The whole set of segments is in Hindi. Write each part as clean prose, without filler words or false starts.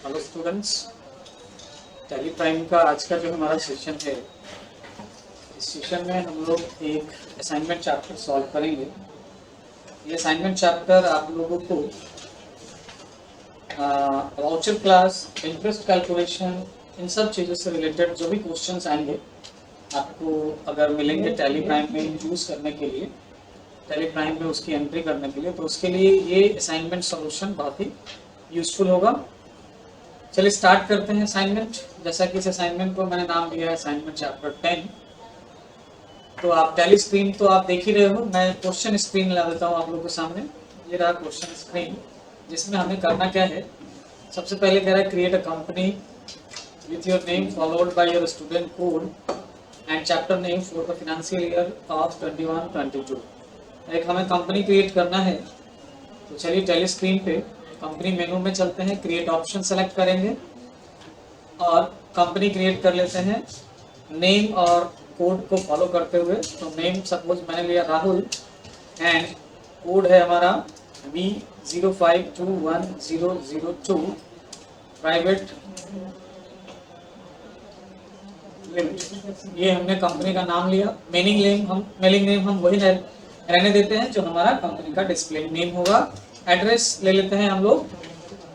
हेलो स्टूडेंट्स, टैली प्राइम का आज का जो हमारा सेशन है, इस सेशन में हम लोग एक असाइनमेंट चैप्टर सॉल्व करेंगे। ये असाइनमेंट चैप्टर आप लोगों को वाउचर क्लास, इंटरेस्ट कैलकुलेशन, इन सब चीज़ों से रिलेटेड जो भी क्वेश्चंस आएंगे आपको अगर मिलेंगे टैली प्राइम में यूज़ करने के लिए, टैली प्राइम में उसकी एंट्री करने के लिए, तो उसके लिए ये असाइनमेंट सॉल्यूशन बहुत ही यूज़फुल होगा। चलिए स्टार्ट करते हैं असाइनमेंट। जैसा कि इस असाइनमेंट को मैंने नाम दिया है असाइनमेंट चैप्टर 10। तो आप टैली स्क्रीन तो आप देख ही रहे हो, मैं क्वेश्चन स्क्रीन ला देता हूँ आप लोगों के सामने। ये रहा क्वेश्चन स्क्रीन, जिसमें हमें करना क्या है। सबसे पहले कह रहा है create a company with your name followed by your student code and chapter name for the financial year of 21-22। एक हमें कंपनी क्रिएट करना है। तो चलिए टैली स्क्रीन पे कंपनी मेनू में चलते हैं, क्रिएट ऑप्शन सेलेक्ट करेंगे और कंपनी क्रिएट कर लेते हैं नेम और कोड को फॉलो करते हुए। तो नेम सपोज मैंने लिया राहुल एंड कोड है हमारा B05210002 प्राइवेट लिमिटेड। ये हमने कंपनी का नाम लिया। मेलिंग नेम हम वही रहने देते हैं जो हमारा कंपनी का डिस्प्ले नेम होगा। एड्रेस ले लेते हैं हम लोग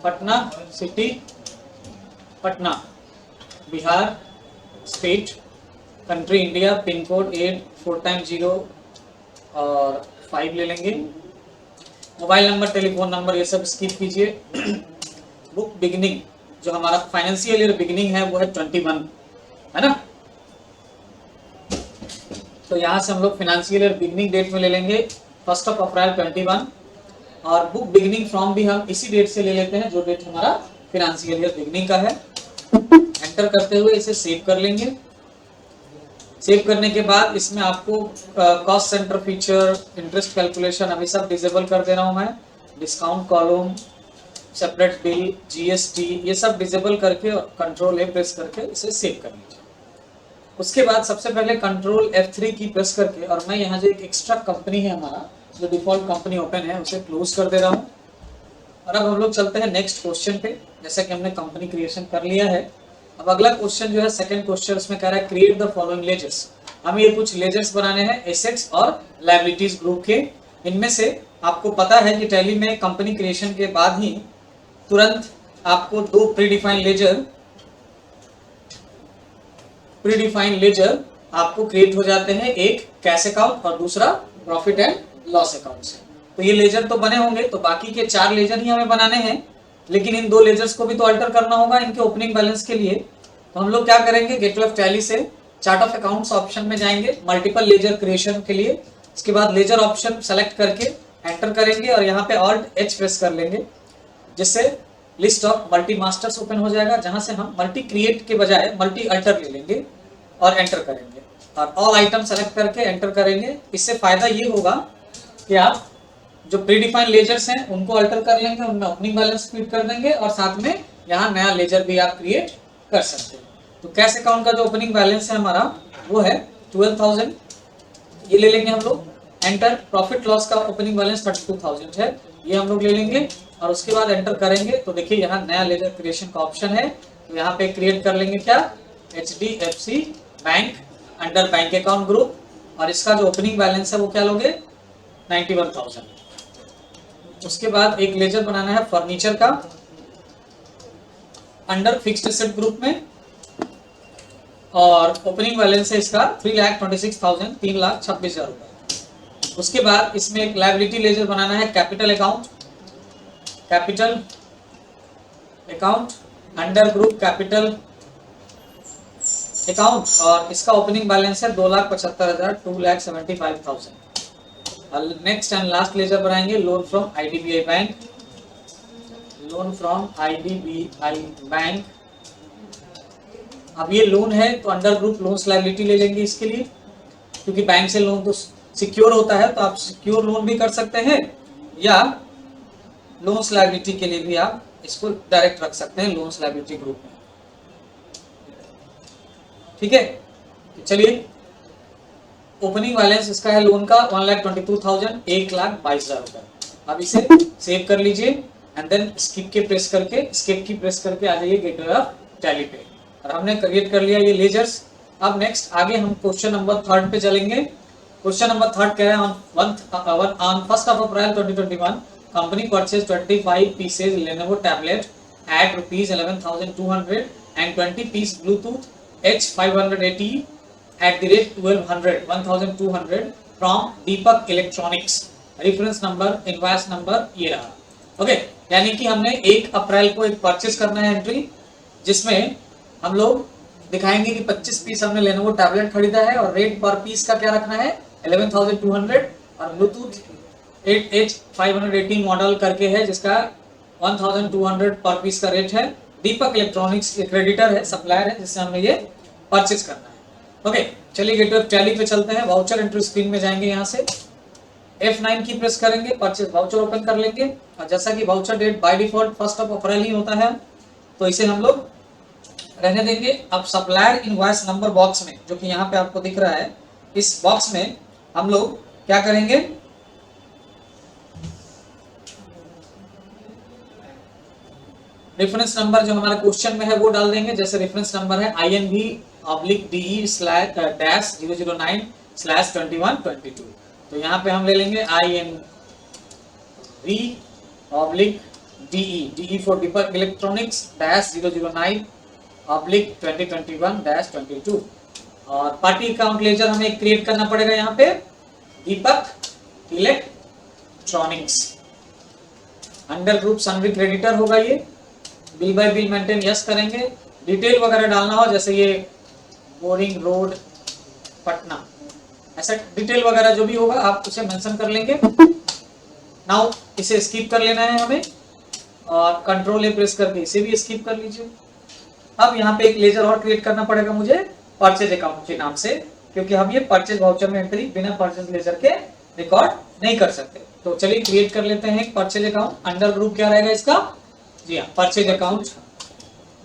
Patna city, Patna Bihar, state, country India, pin code 84 और 5 ले लेंगे। मोबाइल नंबर, टेलीफोन नंबर ये सब स्किप कीजिए। बुक बिगिनिंग, जो हमारा फाइनेंशियल ईयर बिगिनिंग है वो है 21, है ना। तो यहाँ से हम लोग फाइनेंशियल ईयर बिगिनिंग डेट में ले लेंगे 1 अप्रैल 21 और बुक बिगिनिंग फ्रॉम भी हम इसी डेट से ले लेते हैं जो डेट हमारा फाइनेंशियल ईयर बिगिनिंग का है। एंटर करते हुए इसे सेव कर लेंगे। सेव करने के बाद इसमें आपको cost centre feature, interest calculation अभी सब डिसेबल कर दे रहा हूं मैं। Discount column, separate bill, GST ये सब डिसेबल करके कंट्रोल ए प्रेस करके इसे सेव कर लीजिए। उसके बाद सबसे पहले कंट्रोल F3 की प्रेस करके और मैं यहाँ जो एक एक्स्ट्रा कंपनी है हमारा जो डिफॉल्ट कंपनी ओपन है उसे क्लोज कर दे रहा हूँ। और अब हम लोग चलते हैं नेक्स्ट क्वेश्चन पे। जैसा कि हमने कंपनी क्रिएशन कर लिया है, अब अगला क्वेश्चन जो है सेकंड क्वेश्चन, उसमें कह रहा है क्रिएट द फॉलोइंग लेजर्स। हमें ये कुछ लेजर्स बनाने हैं एसेट्स और लायबिलिटीज ग्रुप के। इनमें से आपको पता है कि टैली में कंपनी क्रिएशन के बाद ही तुरंत आपको दो प्रीडिफाइंड लेजर आपको क्रिएट हो जाते हैं, एक कैश अकाउंट और दूसरा प्रॉफिट एंड लॉस अकाउंट से। तो ये लेजर तो बने होंगे, तो बाकी के 4 लेजर ही हमें बनाने हैं, लेकिन इन 2 लेजर्स को भी तो अल्टर करना होगा इनके ओपनिंग बैलेंस के लिए। तो हम लोग क्या करेंगे, गेट ऑफ टैली से चार्ट ऑफ अकाउंट्स ऑप्शन में जाएंगे मल्टीपल लेजर क्रिएशन के लिए। इसके बाद लेजर ऑप्शन सेलेक्ट करके एंटर करेंगे और यहाँ पे ऑल्ट H प्रेस कर लेंगे, जिससे list of multi masters open हो जाएगा, जहां से हम मल्टी क्रिएट के बजाय मल्टी अल्टर ले लेंगे और एंटर करेंगे और ऑल आइटम सेलेक्ट करके एंटर करेंगे। इससे फायदा ये होगा कि आप जो प्रीडिफाइंड लेजर्स हैं उनको अल्टर कर लेंगे, उनमें ओपनिंग बैलेंस फीड कर देंगे और साथ में यहाँ नया लेजर भी आप क्रिएट कर सकते हैं। तो कैश अकाउंट का जो ओपनिंग बैलेंस है हमारा वो है 12,000, ये ले लेंगे हम लोग। एंटर। प्रॉफिट लॉस का ओपनिंग बैलेंस 32,000 है, ये हम लोग ले लेंगे और उसके बाद एंटर करेंगे। तो देखिए यहाँ नया लेजर क्रिएशन का ऑप्शन है, तो यहाँ पे क्रिएट कर लेंगे क्या, HDFC bank under bank account group, और इसका जो ओपनिंग बैलेंस है वो क्या लोगे, 91,000। उसके बाद एक लेजर बनाना है फर्नीचर का अंडर फिक्स्ड एसेट ग्रुप में और ओपनिंग बैलेंस है इसका 3,26,000, 3,26,000 रुपए। उसके बाद इसमें एक लायबिलिटी लेजर बनाना है capital account under group capital account और इसका ओपनिंग बैलेंस है 2,75,000, 2,75,000। नेक्स्ट एंड लास्ट लेजर बनाएंगे लोन फ्रॉम IDBI बैंक। अब ये लोन है तो अंडर ग्रुप लोन्स लायबिलिटी ले लेंगे इसके लिए, क्योंकि बैंक से लोन तो सिक्योर होता है, तो आप सिक्योर लोन भी कर सकते हैं या लोन्स लायबिलिटी के लिए भी आप इसको डायरेक्ट रख सकते हैं लोन्स लायबिलिटी ग्रुप में। ठीक है, चलिए ओपनिंग बैलेंस इसका है लोन का 1,22,000, 1,22,000 रुपए। अब इसे सेव कर लीजिए एंड देन स्किप की प्रेस करके आ जाइए गेटवे ऑफ टैली पे। और हमने क्रिएट कर लिया ये लेजर्स। अब नेक्स्ट आगे हम क्वेश्चन नंबर 3 पे चलेंगे। क्वेश्चन नंबर 3 कह रहे हैं on 1st of April 2021 company purchase 25 pieces Lenovo tablet at ₹11,200 and 20 piece Bluetooth H580 at the rate 1200 from Deepak electronics. Reference number invoice number ये रहा। ओके, यानी कि हमने 1 अप्रैल को एक परचेज करना है एंट्री, जिसमें हम लोग दिखाएंगे कि 25 पीस हमने लेनोवो टैबलेट खरीदा है और रेट पर पीस का क्या रखना है 11,200 और ब्लूटूथ 8H580 मॉडल करके है जिसका 1,200 पर पीस का रेट है। दीपक इलेक्ट्रॉनिक्स एक क्रेडिटर है, सप्लायर है, जिससे हमने ये परचेज करना है। ओके, चलिए गेटवे ऑफ टैली पे चलते हैं। वाउचर एंट्री स्क्रीन में जाएंगे, यहाँ से F9 की प्रेस करेंगे, परचेज वाउचर ओपन कर लेंगे। और जैसा कि voucher date by default 1st of April ही होता है, तो इसे हम लोग रहने देंगे। अब सप्लायर इनवॉइस नंबर बॉक्स में, जो कि यहाँ पे आपको दिख रहा है, इस बॉक्स में हम लोग क्या करेंगे, रेफरेंस नंबर जो हमारे क्वेश्चन में है वो डाल देंगे। जैसे रेफरेंस नंबर है INV/DE/009/2122। तो यहाँ पे हम ले लेंगे INV/DE फॉर दीपक इलेक्ट्रॉनिक्स -009/2021-22। और पार्टी अकाउंट लेजर हमें क्रिएट करना पड़ेगा यहाँ पे, दीपक electronics. Under group Sanvi creditor होगा ये। Bill by bill maintain yes करेंगे। डिटेल वगैरह डालना हो, जैसे ये बोरिंग रोड पटना, ऐसा डिटेल वगैरह जो भी होगा आप उसे मेंशन कर लेंगे। नाउ इसे स्किप कर लेना है हमें, और कंट्रोल ए प्रेस करके इसे भी स्किप कर लीजिए। अब यहाँ पे एक लेजर और क्रिएट करना पड़ेगा मुझे परचेज अकाउंट के नाम से, क्योंकि हम ये परचेज वाउचर में एंट्री बिना परचेज लेजर के रिकॉर्ड नहीं कर सकते। तो चलिए क्रिएट कर लेते हैं परचेज अकाउंट। अंडर ग्रुप क्या रहेगा इसका, जी हाँ, परचेज अकाउंट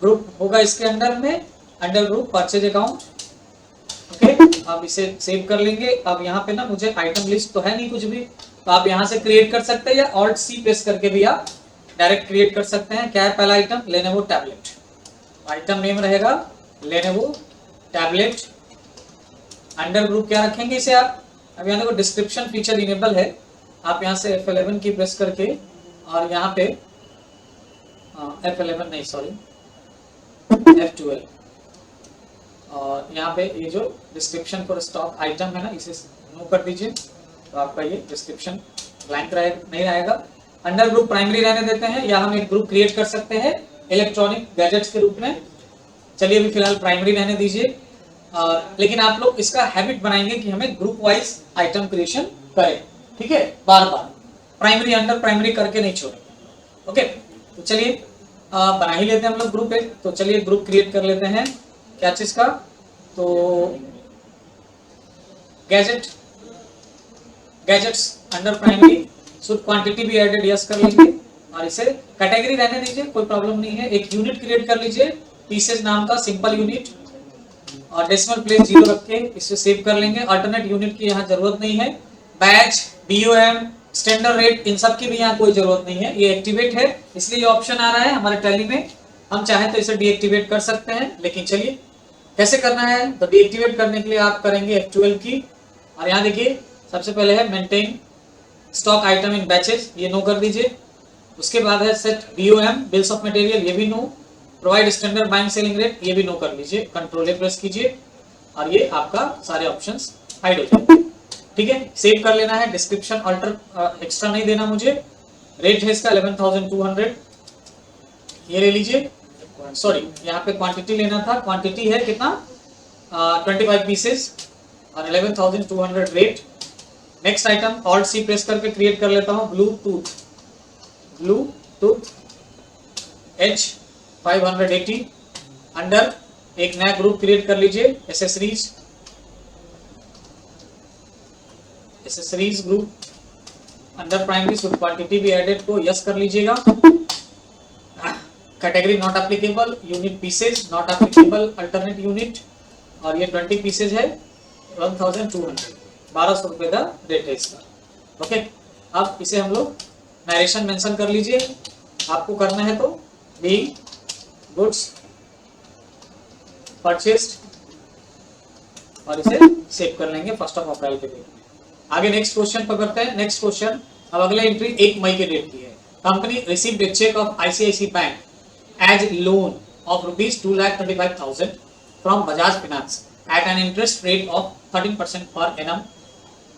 ग्रुप होगा इसके अंडर में, under group purchase account. Okay, आप इसे सेव कर लेंगे। अब यहाँ पे ना मुझे आइटम लिस्ट तो है नहीं कुछ भी, तो आप यहाँ से क्रिएट कर सकते हैं, या Alt C प्रेस करके भी आप डायरेक्ट क्रिएट कर सकते हैं। क्या है पहला item, Lenovo tablet. Item name रहेगा लेनोवो टैबलेट। अंडर ग्रुप क्या रखेंगे इसे आप, अब यहाँ देखो डिस्क्रिप्शन फीचर इनेबल है, आप यहाँ से F11 की प्रेस करके, और यहाँ पे F11 नहीं सॉरी F12, और यहाँ पे ये जो डिस्क्रिप्शन फॉर स्टॉक आइटम है ना, इसे नो कर दीजिए, तो आपका ये डिस्क्रिप्शन ब्लैंक नहीं रहेगा। अंडर ग्रुप प्राइमरी रहने देते हैं, या हम एक ग्रुप क्रिएट कर सकते हैं इलेक्ट्रॉनिक गैजेट्स के रूप में। चलिए अभी फिलहाल प्राइमरी रहने दीजिए, लेकिन आप लोग इसका हैबिट बनाएंगे कि हमें ग्रुप वाइज आइटम क्रिएशन करें, ठीक है, बार बार प्राइमरी अंडर प्राइमरी करके नहीं छोड़ेंगे। ओके, तो चलिए बना ही लेते हैं हम लोग ग्रुप एक। तो चलिए ग्रुप क्रिएट कर लेते हैं, क्या चीज का, तो gadgets under primary should quantity भी एडेड यस कर लीजिए, और इसे कैटेगरी रहने दीजिए, कोई प्रॉब्लम नहीं है। एक यूनिट क्रिएट कर लीजिए, पीसेज नाम का सिंपल यूनिट, और डेसिमल प्लेस 0 रख के इसे सेव कर लेंगे। अल्टरनेट यूनिट की यहाँ जरूरत नहीं है। बैच, BOM, स्टैंडर्ड रेट, इन सब की भी यहाँ कोई जरूरत नहीं है, ये एक्टिवेट है, इसलिए ये ऑप्शन आ रहा है हमारे टैली में। हम चाहें तो इसे डीएक्टिवेट कर सकते हैं, लेकिन चलिए कैसे करना है, तो डीएक्टिवेट करने के लिए आप करेंगे F12 की, और यहाँ देखिए सबसे पहले है maintain stock item in batches, ये नो कर दीजिए। उसके बाद है set BOM bills of material, ये भी no. Provide standard buying selling rate, ये भी नो कर लीजिए। कंट्रोल ए प्रेस कीजिए, और ये आपका सारे ऑप्शंस हाइड हो जाएंगे, ठीक है। सेव कर लेना है, डिस्क्रिप्शन अल्टर एक्स्ट्रा नहीं देना मुझे। रेट है इसका 11,200, ये ले लीजिए। सॉरी, यहाँ पे क्वांटिटी लेना था, क्वांटिटी है कितना 25 पीसेस, और 11,200 rate. Next item Alt C press करके क्रिएट कर लेता हूँ, ब्लूटूथ H580। अंडर एक नया ग्रुप क्रिएट कर लीजिए, accessories group. Under primary should quantity भी एडेड को यस कर लीजिएगा। Category not applicable, unit pieces not applicable, alternate unit, और ये 20 पीसेज है 1,200, 1200 रुपए का रेट है इसका। ओके, अब इसे हम लोग नरेशन मेंशन कर लीजिए, आपको करना है तो बीइंग गुड्स परचेस्ड और इसे सेव कर लेंगे 1 अप्रैल के डेट में। आगे नेक्स्ट क्वेश्चन पकड़ते हैं। नेक्स्ट क्वेश्चन, अब अगला एंट्री 1 मई के डेट की है। Company received a cheque of ICICI bank as loan of ₹2,25,000 from Bajaj finance at an interest rate of 13% per annum.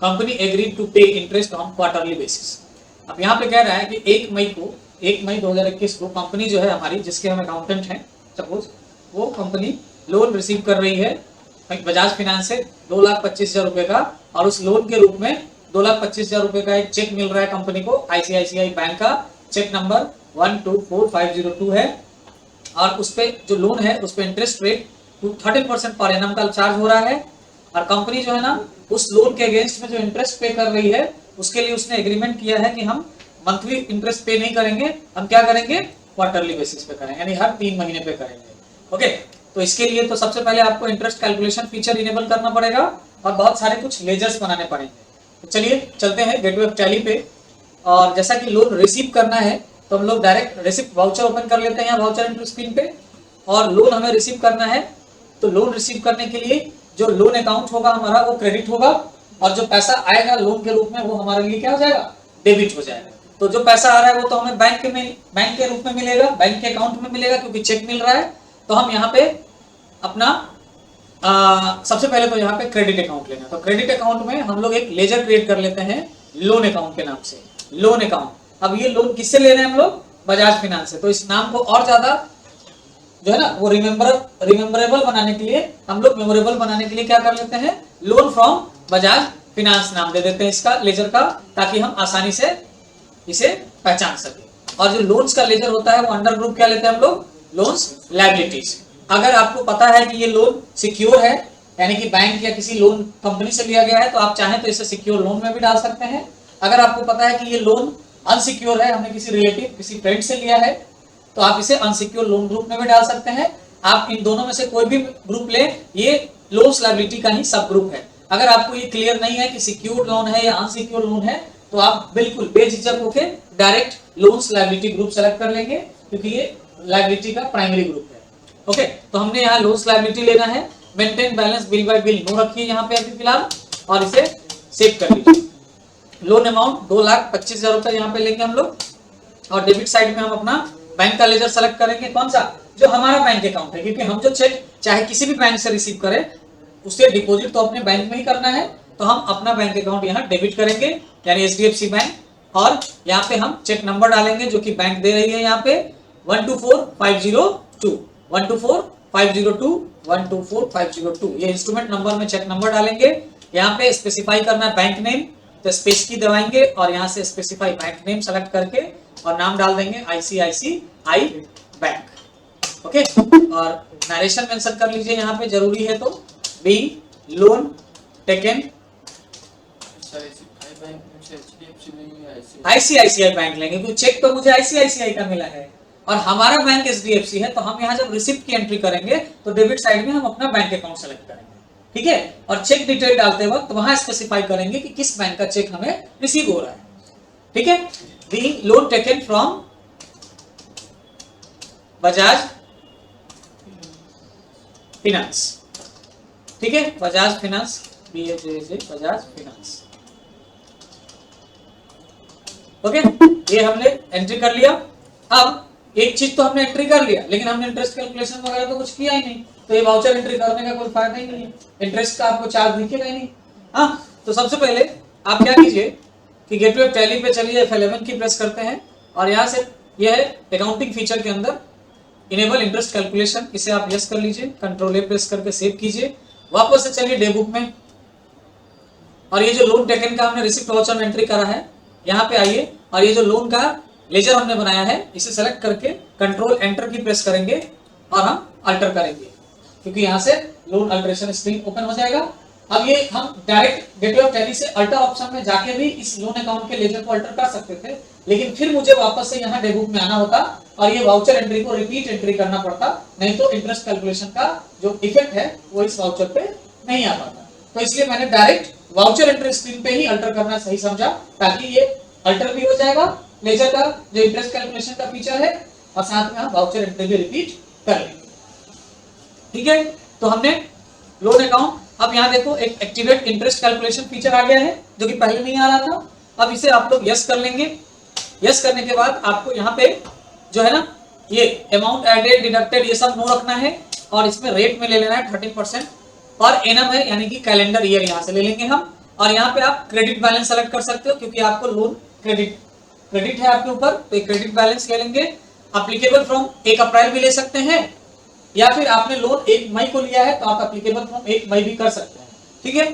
Company agreed to pay interest on quarterly basis. अब यहाँ पे कह रहा है कि 1 मई 2021 को कंपनी जो है हमारी, जिसके हम अकाउंटेंट हैं सपोज, वो कंपनी लोन रिसीव कर रही है बजाज फाइनेंस से 2,25,000 रुपए का, और उस लोन के रूप में 2,25,000 रुपए का एक चेक मिल रहा है कंपनी को आईसीआईसीआई बैंक का। चेक नंबर 124502 है, और उस पे जो लोन है उस पे इंटरेस्ट रेट 13% पर एनम का चार्ज हो रहा है। और कंपनी जो है ना, उस लोन के अगेंस्ट में जो इंटरेस्ट पे कर रही है उसके लिए उसने एग्रीमेंट किया है कि हम मंथली इंटरेस्ट पे नहीं करेंगे, हम क्या करेंगे, क्वार्टरली बेसिस पे करेंगे, यानी हर 3 महीने पे करेंगे। ओके, तो इसके लिए तो सबसे पहले आपको इंटरेस्ट कैलकुलेशन फीचर इनेबल करना पड़ेगा और बहुत सारे कुछ लेजर्स बनाने पड़ेंगे। तो चलिए चलते हैं गेटवे ऑफ टैली पे। और जैसा कि लोन रिसीव करना है तो हम लोग डायरेक्ट रिसिप्ट वाउचर ओपन कर लेते हैं यहाँ वाउचर एंट्री स्क्रीन पे। और लोन हमें रिसीव करना है तो लोन रिसीव करने के लिए जो लोन अकाउंट होगा हमारा वो क्रेडिट होगा, और जो पैसा आएगा लोन के रूप में वो हमारे लिए क्या हो जाएगा, डेबिट हो जाएगा। तो जो पैसा आ रहा है वो तो हमें बैंक के रूप में मिलेगा, बैंक के अकाउंट में मिलेगा क्योंकि चेक मिल रहा है। तो हम यहाँ पे अपना सबसे पहले तो यहाँ पे क्रेडिट अकाउंट लेना। तो क्रेडिट अकाउंट में हम लोग एक लेजर क्रिएट कर लेते हैं लोन अकाउंट के नाम से, लोन अकाउंट। अब ये लोन किससे ले रहे हैं हम लोग, बजाज फाइनेंस से। तो इस नाम को और ज्यादा जो है ना वो रिमेम्बरेबल बनाने के लिए, हम लोग मेमोरेबल बनाने के लिए क्या कर लेते हैं, लोन फ्रॉम बजाज फाइनेंस नाम दे देते हैं इसका लेजर का, ताकि हम आसानी से इसे पहचान सके। और जो लोन्स का लेजर होता है वो अंडर ग्रुप क्या लेते हैं हम लोग, लोन्स लायबिलिटीज। अगर आपको पता है कि ये लोन सिक्योर है, यानी कि बैंक या किसी लोन कंपनी से लिया गया है, तो आप चाहें तो इसे सिक्योर लोन में भी डाल सकते हैं। अगर आपको पता है कि ये लोन अनसिक्योर है, हमने किसी रिलेटिव किसी फ्रेंड से लिया है, तो आप इसे अनसिक्योर लोन ग्रुप में भी डाल सकते हैं। आप इन दोनों में से कोई भी ग्रुप ले, ये लोन्स लायबिलिटी का ही सब ग्रुप है। अगर आपको ये क्लियर नहीं है कि सिक्योर लोन है या अनसिक्योर लोन है, तो आप बिल्कुल बेझिझक होकर direct loans liability group select कर लेंगे, क्योंकि ये लायबिलिटी का प्राइमरी ग्रुप है। ओके, तो हमने यहाँ लोन्स लायबिलिटी लेना है। Maintain balance bill by bill no रखिए यहाँ पे अभी फिलहाल, और इसे सेव कर लीजिए। लोन अमाउंट 2,25,000 रुपए यहाँ पे लेंगे हम लोग, और डेबिट साइड में हम अपना बैंक का लेजर सेलेक्ट करेंगे, कौन सा, जो हमारा बैंक अकाउंट है, क्योंकि हम जो चेक चाहे किसी भी बैंक से रिसीव करें उसे डिपॉजिट तो अपने बैंक में ही करना है। तो हम अपना बैंक अकाउंट यहाँ डेबिट करेंगे, यानी HDFC बैंक, और यहाँ पे हम चेक नंबर डालेंगे जो कि बैंक दे रही है यहाँ पे 124502 124502 124502, ये इंस्ट्रूमेंट नंबर में चेक नंबर डालेंगे। यहाँ पे स्पेसिफाई करना है बैंक नेम, तो स्पेस की दबाएंगे और यहाँ से स्पेसिफाई बैंक नेम सेलेक्ट करके और नाम डाल देंगे ICICI बैंक। ओके, और नरेशन मेंशन कर लीजिए यहाँ पे, जरूरी है तो, being loan taken ICICI bank लेंगे, क्योंकि चेक तो मुझे ICICI का मिला है और हमारा बैंक HDFC है। तो हम यहाँ जब रिसिप्ट की एंट्री करेंगे तो डेबिट साइड में हम अपना बैंक अकाउंट सेलेक्ट करेंगे, ठीक है। और चेक डिटेल डालते वक्त वहां स्पेसिफाई करेंगे कि किस बैंक का चेक हमें रिसीव हो रहा है, ठीक है। Being loan taken from Bajaj finance, ठीक है, Bajaj finance, Bajaj finance. Okay, ये हमने एंट्री कर लिया। अब एक चीज तो हमने एंट्री कर लिया, लेकिन हमने इंटरेस्ट कैलकुलेशन वगैरह तो कुछ किया ही नहीं, तो ये वाउचर एंट्री करने का कोई फायदा ही नहीं है, इंटरेस्ट का आपको चार्ज दिखेगा ही नहीं। हाँ, तो सबसे पहले आप क्या कीजिए कि गेटवे ऑफ टैली पे चलिए, F11 की प्रेस करते हैं, और यहाँ से यह है अकाउंटिंग फीचर के अंदर इनेबल इंटरेस्ट कैलकुलेशन, इसे आप यस कर लीजिए, कंट्रोल ए प्रेस करके सेव कीजिए। वापस से चलिए डे बुक में, और ये जो लोन टेकन का हमने रिसिप्ट वाउचर में एंट्री करा है, यहाँ पे आइए, और ये जो लोन का लेजर हमने बनाया है इसे सेलेक्ट करके कंट्रोल एंटर की प्रेस करेंगे और हम अल्टर करेंगे, क्योंकि यहाँ से लोन अल्टरेशन स्क्रीन ओपन हो जाएगा। अब ये हम डायरेक्ट गेटवे ऑफ टैली से अल्टर ऑप्शन में जाके भी इस लोन अकाउंट के लेजर को अल्टर कर सकते थे, लेकिन फिर मुझे वापस से यहाँ डे बुक में आना होता और ये वाउचर एंट्री को रिपीट एंट्री करना पड़ता, नहीं तो इंटरेस्ट कैलकुलेशन का जो इफेक्ट है वो इस वाउचर पे नहीं आ पाता। तो इसलिए मैंने डायरेक्ट वाउचर एंट्री स्क्रीन पे ही अल्टर करना सही समझा, ताकि ये अल्टर भी हो जाएगा लेजर का जो इंटरेस्ट कैलकुलेशन का फीचर है और साथ में हम वाउचर एंट्री भी रिपीट कर लेंगे। ठीक है, तो हमने लोन अकाउंट, अब यहाँ देखो एक एक्टिवेट इंटरेस्ट कैलकुलेशन फीचर आ गया है जो कि पहले नहीं आ रहा था। अब इसे आप लोग यस कर लेंगे। यस करने के बाद आपको यहाँ पे जो है ना ये अमाउंट एडेड डिडक्टेड ये सब नो रखना है और इसमें रेट में ले लेना है 13% और एनम है यानी कि कैलेंडर ईयर यहाँ से ले लेंगे हम। और यहाँ पे आप क्रेडिट बैलेंस सेलेक्ट कर सकते हो क्योंकि आपको लोन क्रेडिट है आपके ऊपर, तो एक क्रेडिट बैलेंस ले लेंगे। अप्लीकेबल फ्रॉम 1 अप्रैल भी ले सकते हैं या फिर आपने लोन 1 मई को लिया है तो आप एप्लीकेबल फ्रॉम 1 मई भी कर सकते हैं। ठीक है,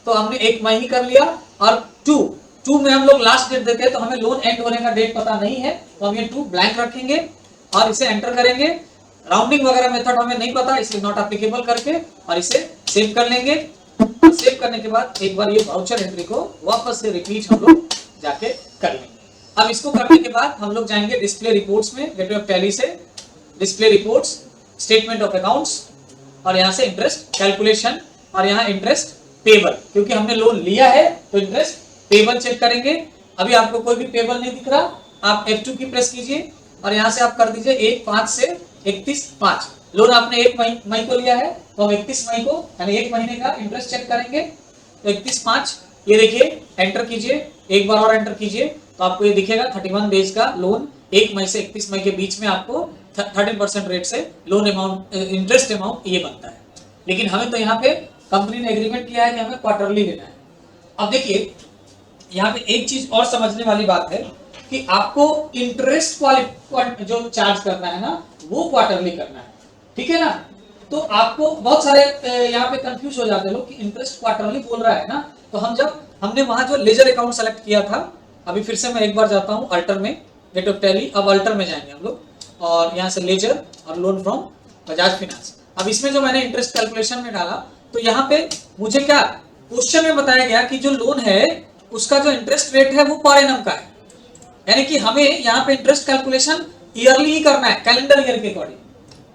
तो हमने 1 मई ही कर लिया। और 2 में हम लोग लास्ट डेट देते हैं तो हमें लोन एंड होने का डेट पता नहीं है तो हम ये 2 ब्लैंक रखेंगे और इसे एंटर करेंगे। राउंडिंग वगैरह मेथड हमें नहीं पता इसलिए नॉट एप्लीकेबल करके और इसे सेव कर लेंगे। सेव करने के बाद एक बार ये वाउचर एंट्री को वापस से रिपीट हम लोग जाके कर लेंगे। अब इसको करने के बाद हम लोग जाएंगे डिस्प्ले रिपोर्ट्स में, गेटवे ऑफ टैली से display reports, statement of accounts और यहाँ से इंटरेस्ट कैलकुलेशन और यहाँ इंटरेस्ट पेबल, क्योंकि हमने लोन लिया है तो इंटरेस्ट पेबल चेक करेंगे। अभी आपको कोई भी पेबल नहीं दिख रहा, आप F2 की प्रेस कीजिए और यहाँ से आप कर दीजिए 1/5 से 31/5। लोन आपने 1 मई को लिया है तो हम 31 मई को यानी 1 महीने का इंटरेस्ट चेक करेंगे। तो 31/5 ये देखिए, एंटर कीजिए, एक बार और एंटर कीजिए तो आपको ये दिखेगा 31 डेज का लोन 1 मई से 31 मई के बीच में आपको 13% रेट से लोन अमाउंट इंटरेस्ट अमाउंट ये बनता है। लेकिन हमें तो यहाँ पे कंपनी ने एग्रीमेंट किया है कि हमें क्वार्टरली लेना है। अब देखिए यहाँ पे एक चीज और समझने वाली बात है कि आपको इंटरेस्ट जो चार्ज करना है ना वो क्वार्टरली करना है। ठीक है ना, तो आपको बहुत सारे यहाँ पे कंफ्यूज हो जाते हैं लोग कि इंटरेस्ट क्वार्टरली बोल रहा है ना, तो हमने वहां जो लेजर अकाउंट सेलेक्ट किया था, अभी फिर से मैं एक बार जाता हूँ अल्टर में, गेट ऑफ टैली, अब अल्टर में जाएंगे हम लोग और यहाँ से लेजर और लोन फ्रॉम बजाज फाइनेंस। अब इसमें जो मैंने इंटरेस्ट कैलकुलेशन में डाला तो यहाँ पे मुझे क्या क्वेश्चन में बताया गया कि जो लोन है उसका जो इंटरेस्ट रेट है वो पर एनम का है, यानी कि हमें यहाँ पे इंटरेस्ट कैलकुलेशन ईयरली ही करना है कैलेंडर ईयर के अकॉर्डिंग।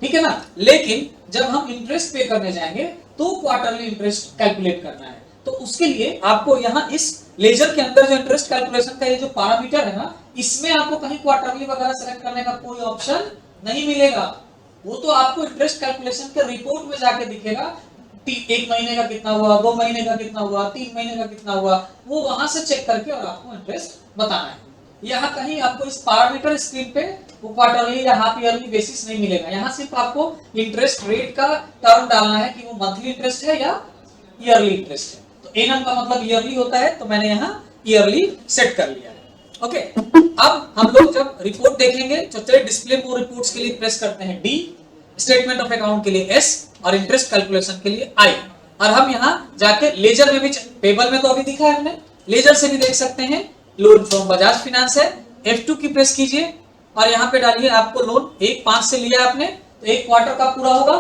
ठीक है ना, लेकिन जब हम इंटरेस्ट पे करने जाएंगे तो क्वार्टरली इंटरेस्ट कैलकुलेट करना है। तो उसके लिए आपको यहाँ इस लेजर के अंदर जो इंटरेस्ट कैलकुलेशन का ये जो पैरामीटर है ना, इसमें आपको कहीं क्वार्टरली वगैरह सेलेक्ट करने का कोई ऑप्शन नहीं मिलेगा। वो तो आपको इंटरेस्ट कैलकुलेशन के रिपोर्ट में जाके दिखेगा 1 महीने का कितना हुआ, 2 महीने का कितना हुआ, 3 महीने का कितना हुआ, वो वहां से चेक करके और आपको इंटरेस्ट बताना है। यहाँ कहीं आपको इस पैरामीटर स्क्रीन पे वो क्वार्टरली या हाफ ईयरली बेसिस नहीं मिलेगा। यहाँ सिर्फ आपको इंटरेस्ट रेट का टर्म डालना है कि वो मंथली इंटरेस्ट है या ईयरली इंटरेस्ट है। तो एनम का मतलब ईयरली होता है तो मैंने यहाँ ईयरली सेट कर लिया है। ओके, अब हम लोग जब रिपोर्ट देखेंगे तो चलिए डिस्प्ले मोर रिपोर्ट्स के लिए प्रेस करते हैं D, स्टेटमेंट ऑफ अकाउंट के लिए S और इंटरेस्ट कैलकुलेशन के लिए I। और हम यहाँ जाके लेजर में भी, पेबल में तो अभी दिखा है हमने, लेजर से भी देख सकते हैं। लोन फ्रॉम बजाज फाइनेंस है, F2 की प्रेस कीजिए और यहाँ पे डालिए आपको लोन 1/5 से लिया आपने तो 1 क्वार्टर का पूरा होगा,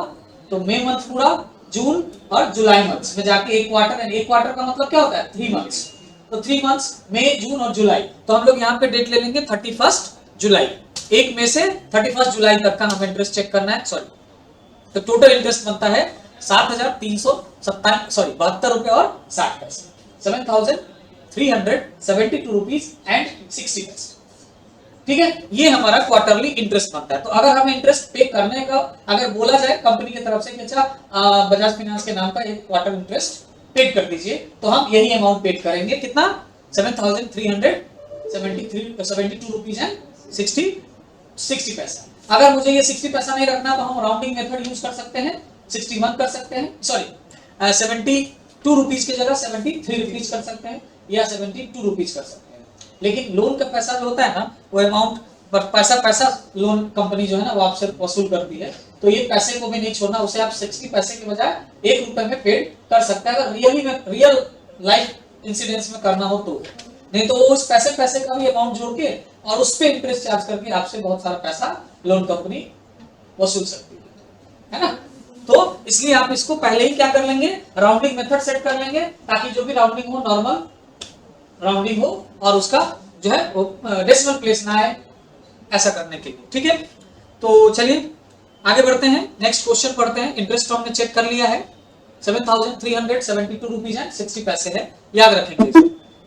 तो मई मंथ पूरा, जून और जुलाई मंथ्स में जाके 1 क्वार्टर, 1 क्वार्टर का मतलब क्या होता है 3 मंथ्स, तो 3 मंथ्स मई, जून और जुलाई। तो हम लोग यहाँ पे डेट ले लेंगे 31 जुलाई, 1 मई से 31 जुलाई तक का हमें इंटरेस्ट चेक करना है। सॉरी, तो टोटल इंटरेस्ट बनता है 7272 रुपए और 60 पैसे, 7372 रुपीज एंड 60 पैसे। ठीक है, ये हमारा क्वार्टरली इंटरेस्ट बनता है। तो अगर हमें इंटरेस्ट पे करने का अगर बोला जाए कंपनी की तरफ से कि अच्छा बजाज फाइनेंस के नाम का एक क्वार्टर इंटरेस्ट पेड कर दीजिए, तो हम यही अमाउंट पेड करेंगे, कितना 7372 रुपीज एंड 60 पैसा। अगर मुझे ये 60 पैसा नहीं रखना तो हम राउंडिंग मेथड यूज कर सकते हैं, 61 कर सकते हैं, सॉरी 72 रुपीज की जगह 73 रुपीज कर सकते हैं या 72 रुपीज कर सकते हैं। लेकिन लोन का पैसा जो होता है ना वो अमाउंट पैसा लोन कंपनी जो है ना वो आपसे वसूल करती है, तो ये पैसे को भी नहीं छोड़ना, उसे आप 60 पैसे के बजाय 1 रुपए में पेड कर सकते हैं अगर रियल लाइफ इंसिडेंस में करना हो तो। नहीं तो वो उस पैसे का भी अमाउंट जोड़ के और उस पे इंटरेस्ट चार्ज करके आपसे बहुत सारा पैसा लोन कंपनी वसूल सकती है ना। तो इसलिए आप इसको पहले ही क्या कर लेंगे, राउंडिंग मेथड सेट कर लेंगे ताकि जो भी राउंडिंग हो नॉर्मल राउंडिंग हो और उसका जो है वो डेसिमल प्लेस ना आए, ऐसा करने के लिए। ठीक है, तो चलिए आगे बढ़ते हैं, नेक्स्ट क्वेश्चन पढ़ते हैं। इंटरेस्ट हमने चेक कर लिया है, 7372 रुपीज एंड 60 पैसे है, याद रखेंगे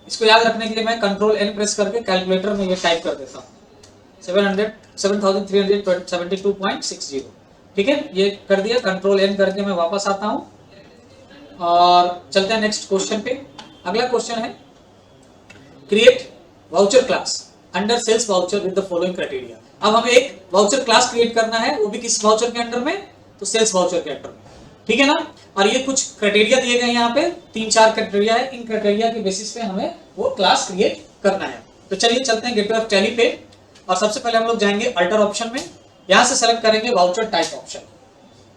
इसको याद रखने के लिए मैं कंट्रोल एन प्रेस करके कैलकुलेटर में ये टाइप कर देता हूँ 7372.60। ठीक है, ये कर दिया, कंट्रोल एन करके मैं वापस आता हूँ और चलते हैं नेक्स्ट क्वेश्चन पे। अगला क्वेश्चन है create voucher class under sales voucher with the following criteria. अब हमें एक वाउचर क्लास क्रिएट करना है, वो भी किस वाउचर के अंडर में, तो सेल्स वाउचर के अंडर में। ठीक है ना, और ये कुछ क्राइटेरिया दिए गए यहाँ पे, 3-4 क्राइटेरिया है, इन क्राइटेरिया के बेसिस पे हमें वो क्लास क्रिएट करना है। तो चलिए चलते हैं गेटवे ऑफ टैली पे और सबसे पहले हम लोग जाएंगे अल्टर ऑप्शन में, यहाँ से सेलेक्ट करेंगे voucher type option.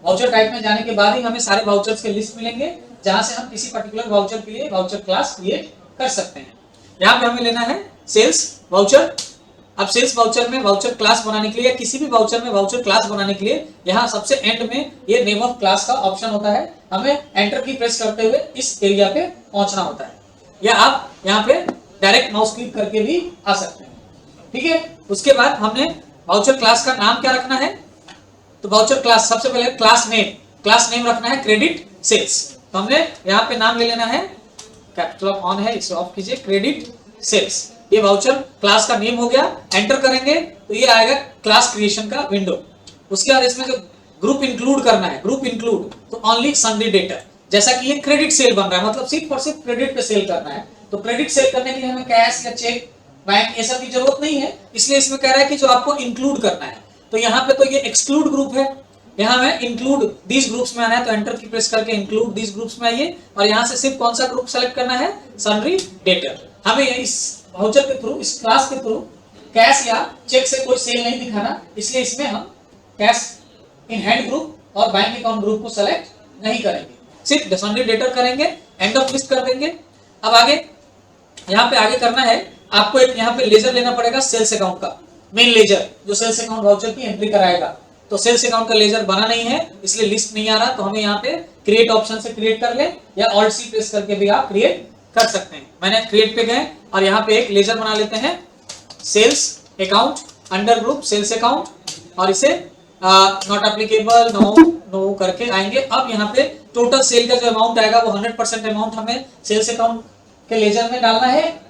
Voucher type में जाने के बाद ही हमें सारे वाउचर्स के लिस्ट मिलेंगे जहां से हम किसी पर्टिकुलर वाउचर के लिए वाउचर क्लास क्रिएट कर सकते हैं। यहाँ पे हमें लेना है सेल्स वाउचर। अब सेल्स वाउचर में वाउचर क्लास बनाने के लिए या किसी भी वाउचर में वाउचर क्लास बनाने के लिए यहाँ सबसे एंड में ये नेम ऑफ क्लास का ऑप्शन होता है, हमें एंटर की प्रेस करते हुए इस एरिया पे पहुंचना होता है, या आप यहाँ पे डायरेक्ट माउस क्लिक करके भी आ सकते हैं। ठीक है, उसके बाद हमने वाउचर क्लास का नाम क्या रखना है, तो वाउचर क्लास सबसे पहले क्लास नेम रखना है क्रेडिट सेल्स। तो हमने यहाँ पे नाम ले लेना है, कैपिटल ऑन है इसे ऑफ कीजिए, क्रेडिट सेल्स। ये वाउचर क्लास का नेम हो गया, एंटर करेंगे तो ये आएगा क्लास क्रिएशन का विंडो। उसके बाद इसमें जो ग्रुप इंक्लूड करना है, ग्रुप इंक्लूड तो ओनली सन्ड्री डेटर, जैसा कि ये क्रेडिट सेल बन रहा है, मतलब सिर्फ और सिर्फ क्रेडिट पे सेल करना है। तो क्रेडिट सेल करने के लिए हमें कैश या चेक बैंक ये सब की जरूरत नहीं है, इसलिए इसमें कह रहा है कि जो आपको इंक्लूड करना है। तो यहाँ पे तो ये एक्सक्लूड ग्रुप है, यहाँ में इंक्लूड दिस ग्रुप्स में आना है, तो एंटर की प्रेस करके इंक्लूड दिस ग्रुप्स में आइए और यहाँ से सिर्फ कौन सा ग्रुप सेलेक्ट करना है, सन्ड्री डेटर। हमें इस वाउचर के थ्रू, इस क्लास के थ्रू कैश या चेक से कोई सेल नहीं दिखाना, इसलिए इसमें हम कैश इन हैंड ग्रुप और बैंक अकाउंट ग्रुप को सेलेक्ट नहीं करेंगे, सिर्फ सन्ड्री डेटर करेंगे, एंड ऑफ लिस्ट कर देंगे। अब आगे यहाँ पे आगे करना है आपको, एक यहाँ पे लेजर लेना पड़ेगा सेल्स अकाउंट का, मेन लेजर जो सेल्स अकाउंट वाउचर की एंट्री कराएगा। तो सेल्स अकाउंट का लेजर बना नहीं है इसलिए लिस्ट नहीं आ रहा, तो हमें यहाँ पे क्रिएट ऑप्शन से क्रिएट कर ले या ऑल्ट सी प्रेस करके भी आप क्रिएट कर सकते हैं। मैंने क्रिएट पे गए और यहाँ पे एक लेजर बना लेते हैं sales account under group sales account, और इसे नॉट एप्लीकेबल नो करके आएंगे। अब यहाँ पे टोटल सेल का जो अमाउंट आएगा वो 100% अमाउंट हमें सेल्स अकाउंट के लेजर में डालना है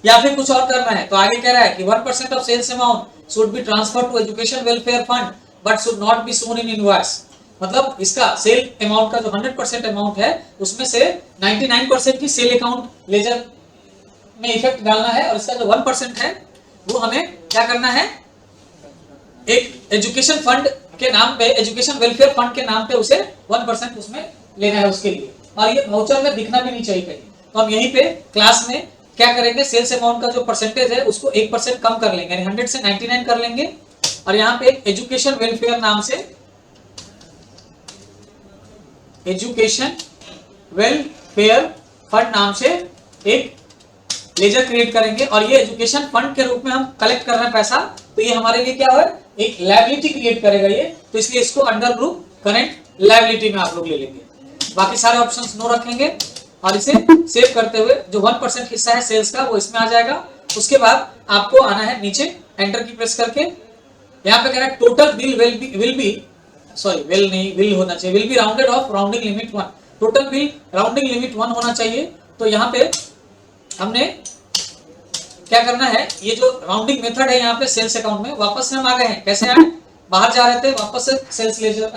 या फिर कुछ और करना है। तो आगे कह रहा है कि 1% of sales amount should be transferred to education welfare fund but should not be shown in invoice. मतलब इसका सेल अमाउंट का जो 100% अमाउंट है उसमें से 99% की सेल अकाउंट लेजर में इफेक्ट डालना है, और इसका जो 1% है वो हमें क्या करना है, एक एजुकेशन फंड के नाम पे, एजुकेशन वेलफेयर फंड के नाम पे उसे 1% उसमें लेना है उसके लिए, और ये वाउचर में दिखना भी नहीं चाहिए कहीं। तो हम यहीं पे क्लास में क्या करेंगे, सेल्स अमाउंट का जो परसेंटेज है उसको 1% कम कर लेंगे, यानी 100 से 99 कर लेंगे, और यहाँ पे एजुकेशन वेलफेयर नाम से, एजुकेशन वेलफेयर फंड नाम से एक लेजर क्रिएट करेंगे, और ये एजुकेशन फंड के रूप में हम कलेक्ट कर रहे हैं पैसा, तो ये हमारे लिए क्या है, एक लायबिलिटी क्रिएट करेगा ये, तो इसलिए इसको अंडर ग्रुप करंट लायबिलिटी में आप लोग ले लेंगे। बाकी सारे ऑप्शंस नो रखेंगे और इसे सेव करते हुए जो 1% हिस्सा है सेल्स का वो इसमें आ जाएगा। उसके बाद आपको आना है नीचे, एंटर की प्रेस करके, यहाँ पे कह रहा है टोटल बिल विल होना चाहिए, will be rounded off rounding limit 1, total bill rounding limit 1 होना चाहिए। तो यहाँ पे हमने क्या करना है, ये जो राउंडिंग मेथड है यहाँ पे सेल्स अकाउंट में वापस से हम आ गए हैं, कैसे आए, बाहर जा रहे थे वापस से सेल्स लेजर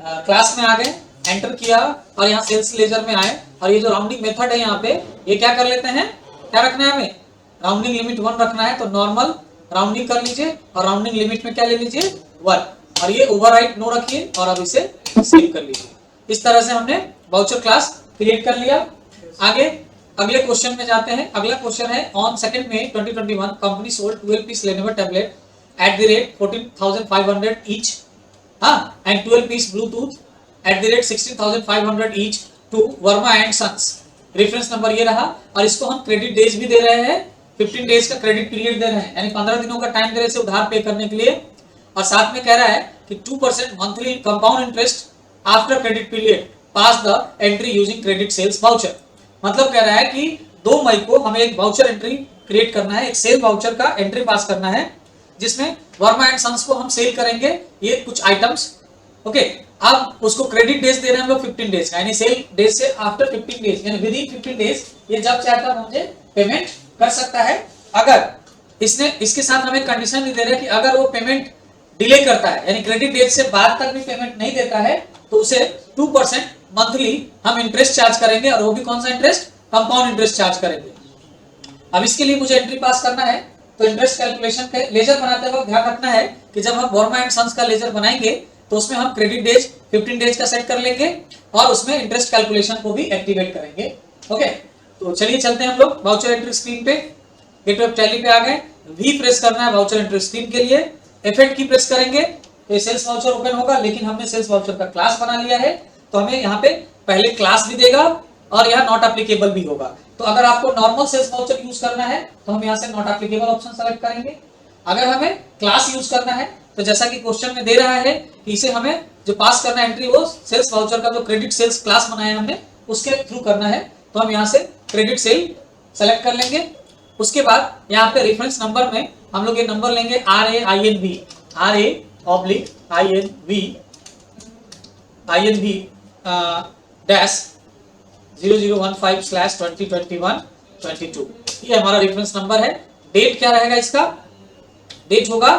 क्लास में आ गए, एंटर किया और यहाँ सेल्स लेजर में आए, और ये जो राउंडिंग मेथड है यहाँ पे ये क्या कर लेते हैं, क्या रखना है हमें, राउंडिंग लिमिट 1 रखना है, तो नॉर्मल राउंडिंग कर लीजिए और राउंडिंग लिमिट में क्या ले लीजिए 1, और ये ओवरराइट नो रखिए और अब इसे सेव कर लीजिए। इस तरह से हमने वाउचर क्लास क्रिएट कर लिया। आगे अगले क्वेश्चन में जाते हैं। अगला क्वेश्चन है on 2 May 2021 company sold 12 piece Lenovo tablet at the rate 14,500 each and 12 piece Bluetooth at the rate 16,500 each to Verma and sons. Reference number ये रहा, और इसको हम क्रेडिट डेज भी दे रहे हैं, 15 डेज का क्रेडिट पीरियड दे रहे हैं, यानी 15 दिनों का टाइम दे रहे हैं उधार पे करने के लिए, और साथ में कह रहा है कि 2% monthly compound interest after credit period pass the entry using credit sales voucher. मतलब कह रहा है कि 2 मई को हमें एक वाउचर एंट्री क्रिएट करना है, एक सेल वाउचर का एंट्री पास करना है, जिसमें वर्मा एंड सन्स को हम सेल करेंगे ये कुछ आइटम्स। ओके, अब उसको क्रेडिट डेज दे रहे हैं हम लोग 15 डेज का, यानी सेल डेज से आफ्टर 15 डेज, यानी विद इन 15 डेज ये जब चाहता है मुझे पेमेंट कर सकता है। अगर इसके साथ हमें कंडीशन भी दे रहे हैं कि अगर वो पेमेंट डिले करता है, यानी क्रेडिट डेट से बाद तक भी पेमेंट नहीं देता है, तो उसे 2% मंथली हम इंटरेस्ट चार्ज करेंगे, और वो भी कौन सा इंटरेस्ट, कंपाउंड इंटरेस्ट चार्ज करेंगे। अब इसके लिए मुझे एंट्री पास करना है, तो इंटरेस्ट कैलकुलेशन के लेजर बनाते वक्त ध्यान रखना है कि जब हम वर्मा एंड सन्स का लेजर बनाएंगे तो उसमें हम क्रेडिट डेज 15 डेज का सेट कर लेंगे और उसमें इंटरेस्ट कैलकुलेशन को भी एक्टिवेट करेंगे। ओके, तो चलिए चलते हैं हम लोग वाउचर एंट्री स्क्रीन पे। गेटवे ऑफ टैली पे आ गए, वी प्रेस करना है वाउचर एंट्री स्क्रीन के लिए, F8 की प्रेस करेंगे तो सेल्स वाउचर ओपन होगा, लेकिन हमने सेल्स वाउचर का क्लास बना लिया है तो हमें यहाँ पे पहले क्लास भी देगा और यहाँ नॉट एप्लीकेबल भी होगा। तो अगर आपको नॉर्मल सेल्स वाउचर यूज करना है तो हम यहाँ से नॉट एप्लीकेबल ऑप्शन सेलेक्ट करेंगे। अगर हमें क्लास यूज करना है तो जैसा कि क्वेश्चन में दे रहा है कि इसे हमें जो पास करना है एंट्री वो सेल्स वाउचर का जो क्रेडिट सेल्स क्लास बनाया हमने उसके थ्रू करना है, तो हम यहाँ से क्रेडिट सेल सेलेक्ट कर लेंगे। उसके बाद यहाँ पे रेफरेंस नंबर में हम लोग ये नंबर लेंगे RAINV डैश 0015/2021-22, ये हमारा रेफरेंस नंबर है। डेट क्या रहेगा इसका, डेट होगा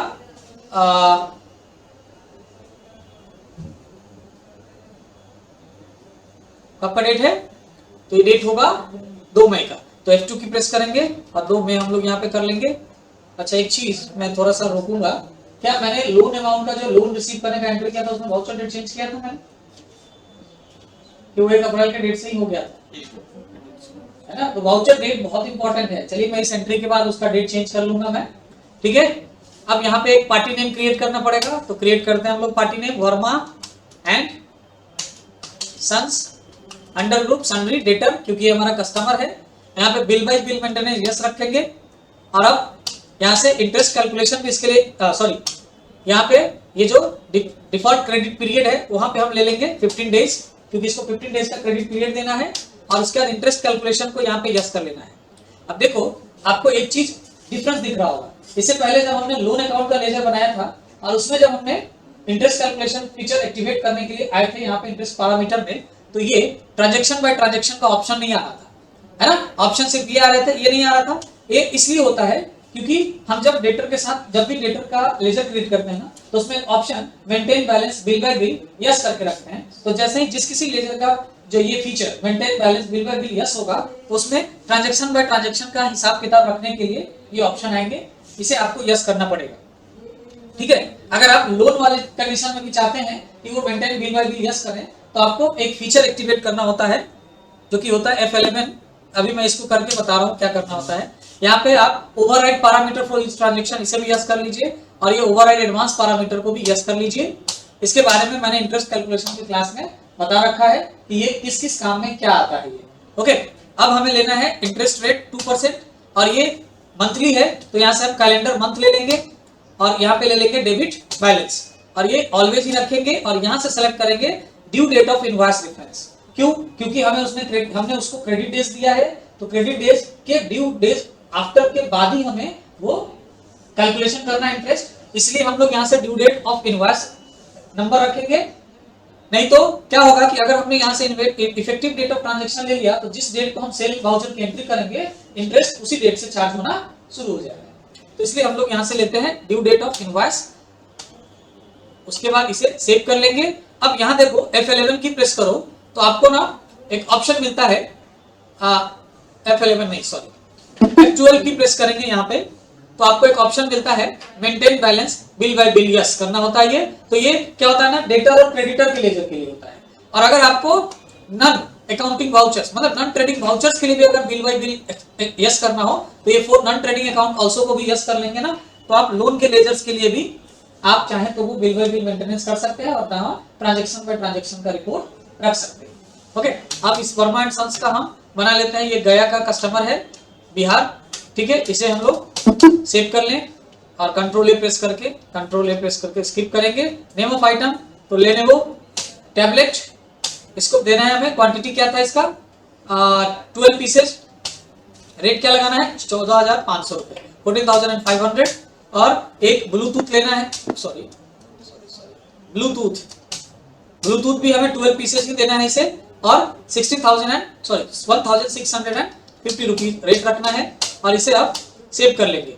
कब का डेट है, तो ये डेट होगा 2 मई का। तो F2 की प्रेस करेंगे और 2 मई हम लोग यहाँ पे कर लेंगे। अच्छा, एक चीज मैं थोड़ा सा रोकूंगा, क्या मैंने लोन अमाउंट का जो लोन रिसीव करने का एंट्री किया था उसमें वाउचर डेट चेंज किया था मैंने, कि वो 1 अप्रैल के डेट से ही हो गया था, है ना। तो वाउचर डेट बहुत इंपॉर्टेंट है। चलिए मैं इस एंट्री के बाद उसका डेट चेंज कर लूंगा मैं, ठीक है। अब यहाँ पे एक पार्टी नेम क्रिएट करना पड़ेगा, तो क्रिएट करते हैं हम लोग party name Verma and sons under group sundry debtor, क्योंकि ये हमारा कस्टमर है। यहाँ पे bill by bill maintenance yes रखेंगे, और अब यहाँ से इंटरेस्ट कैलकुलेशन भी इसके लिए सॉरी, यहाँ पे ये जो डिफॉल्ट क्रेडिट पीरियड है वहां पे हम ले लेंगे 15 डेज, क्योंकि इसको 15 डेज का क्रेडिट पीरियड देना है, और उसके बाद इंटरेस्ट कैलकुलेशन को यहाँ पे यस कर लेना है। अब देखो आपको एक चीज डिफरेंस दिख रहा होगा, इससे पहले जब हमने लोन अकाउंट का लेजर बनाया था और उसमें जब हमने इंटरेस्ट कैलकुलेशन फीचर एक्टिवेट करने के लिए आए थे यहाँ पे इंटरेस्ट पैरामीटर में, तो ये ट्रांजेक्शन बाय ट्रांजेक्शन का ऑप्शन नहीं आ रहा था, है ना। ऑप्शन सिर्फ ये आ रहे थे, ये नहीं आ रहा था। ये इसलिए होता है क्योंकि हम जब डेटर के साथ जब भी डेटर का लेजर क्रिएट करते हैं ना, तो उसमें option maintain balance bill by bill yes करके रखते हैं। तो जैसे ही जिस किसी लेजर का जो ये feature maintain balance bill by bill yes होगा, तो उसमें ट्रांजेक्शन बाय ट्रांजेक्शन का हिसाब किताब रखने के लिए ये ऑप्शन आएंगे, इसे आपको यस करना पड़ेगा, ठीक है। अगर आप लोन वाले कंडीशन में भी चाहते हैं कि वो maintain bill by bill yes करें, तो आपको एक फीचर एक्टिवेट करना होता है जो कि होता है F11। अभी मैं इसको करके बता रहा हूँ क्या करना होता है। यहाँ पे आप override parameter for each transaction इसे भी यस कर लीजिए, और ये ओवरराइड एडवांस पैरामीटर को भी यस कर लीजिए। इसके बारे में मैंने इंटरेस्ट कैलकुलेशन की क्लास में बता रखा है कि ये किस किस काम में क्या आता है ये, ओके। अब हमें लेना है इंटरेस्ट रेट 2%, और ये मंथली है तो यहाँ से हम कैलेंडर मंथ ले लेंगे, और यहाँ पे ले लेंगे डेबिट बैलेंस, और ये ऑलवेज ही रखेंगे, और यहाँ से सेलेक्ट करेंगे due date of invoice reference. क्यों, क्योंकि हमने उसको क्रेडिट डेज दिया है, तो क्रेडिट डेज के ड्यू डेज आफ्टर के बाद ही हमें वो कैलकुलेशन करना है इंटरेस्ट, इसलिए हम लोग यहाँ से due date of invoice number रखेंगे। नहीं तो क्या होगा कि अगर हमने यहाँ से इफेक्टिव डेट ऑफ ट्रांजैक्शन ले लिया, तो जिस डेट को हम सेल वाउचर की एंट्री करेंगे इंटरेस्ट उसी डेट से चार्ज होना शुरू हो जाएगा। तो इसलिए हम लोग यहाँ से लेते हैं ड्यू डेट ऑफ इनवॉइस, उसके बाद इसे सेव कर लेंगे। अब यहाँ देखो F11 की प्रेस करो तो आपको ना एक ऑप्शन मिलता है, F11 नहीं सॉरी F12 की प्रेस करेंगे यहाँ पे, तो आपको एक ऑप्शन मिलता है maintain balance bill by bill yes करना होता है ये। तो ये क्या होता है ना, डेटर और क्रेडिटर के लेजर के लिए होता है। और अगर आपको नन अकाउंटिंग वाउचर्स मतलब नॉन ट्रेडिंग वाउचर्स के लिए भी अगर बिल बाय बिल यस करना हो, तो ये for non trading account also को भी यस कर लेंगे ना, तो आप लोन के लेजर्स के लिए भी आप चाहें तो वो बिल बाय बिल मेंटेनेंस कर सकते हैं, और ट्रांजैक्शन बाय ट्रांजैक्शन का रिपोर्ट रख सकते हैं, ओके। अब इस वर्मा एंड सन्स का हम बना लेते हैं, ये गया का कस्टमर है बिहार, ठीक है। इसे हम लोग सेव कर लें और कंट्रोल ए प्रेस करके स्किप करेंगे। नेम ऑफ आइटम तो लेनेवो टैबलेट, इसको देना है हमें, क्वांटिटी क्या था इसका 12 पीसेस, रेट क्या लगाना है 14,500 रुपए 14,500, और एक ब्लूटूथ लेना है, सॉरी ब्लूटूथ भी हमें 12 पीसेस ही देना है इसे, और 16,650 50 रुपीज रेट रखना है और इसे आप सेव कर लेंगे।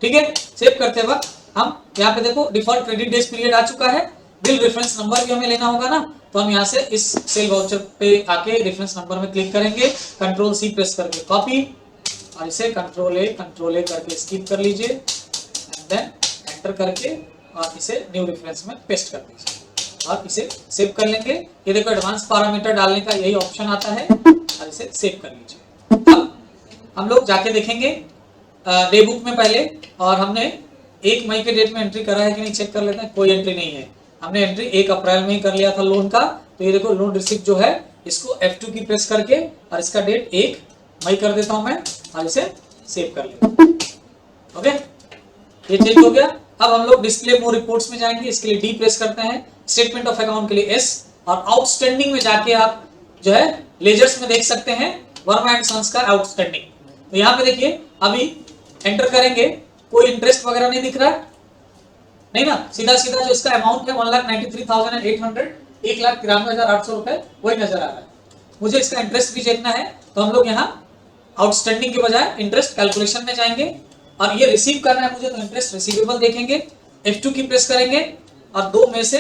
ठीक है, सेव करते वक्त हम यहाँ पे देखो डिफॉल्ट क्रेडिट डेज पीरियड आ चुका है, बिल रेफरेंस नंबर भी हमें लेना होगा ना, तो हम यहाँ से इस सेल वाउचर पे आके रेफरेंस नंबर में क्लिक करेंगे, कंट्रोल सी प्रेस करके कॉपी और इसे कंट्रोल ए करके स्किप कर लीजिए एंड देन एंटर करके और इसे न्यू रेफरेंस में पेस्ट कर दीजिए और इसे सेव कर लेंगे। ये देखो एडवांस पैरामीटर डालने का यही ऑप्शन आता है और इसे सेव कर लीजिए। अब हम लोग जाके देखेंगे डे बुक में पहले, और हमने 1 मई के डेट में एंट्री करा है कि नहीं चेक कर लेते हैं। कोई एंट्री नहीं है, हमने एंट्री 1 अप्रैल में ही कर लिया था लोन का। तो ये देखो लोन रिसिप्ट जो है इसको F2 की प्रेस करके और इसका डेट 1 मई कर देता हूं मैं और इसे सेव कर लेता हूं। ओके, ये चेंज हो गया। अब हम लोग डिस्प्ले मोर रिपोर्ट्स में जाएंगे, इसके लिए डी प्रेस करते हैं, स्टेटमेंट ऑफ अकाउंट के लिए एस, और आउटस्टैंडिंग में जाके आप जो है लेजर्स में देख सकते हैं वर्मा एंड सन्स का आउटस्टैंडिंग। तो यहाँ पे देखिए अभी एंटर करेंगे, कोई इंटरेस्ट वगैरह नहीं दिख रहा है, नहीं ना, सीधा सीधा जो इसका अमाउंट है 1,93,800, 1,93,800 रुपए वही नजर आ रहा है। मुझे इसका इंटरेस्ट भी देखना है, तो हम लोग यहाँ आउटस्टैंडिंग के बजाय इंटरेस्ट कैलकुलेशन में जाएंगे और ये रिसीव करना है मुझे, तो इंटरेस्ट रिसीवेबल देखेंगे, F2 की प्रेस करेंगे और 2 मई से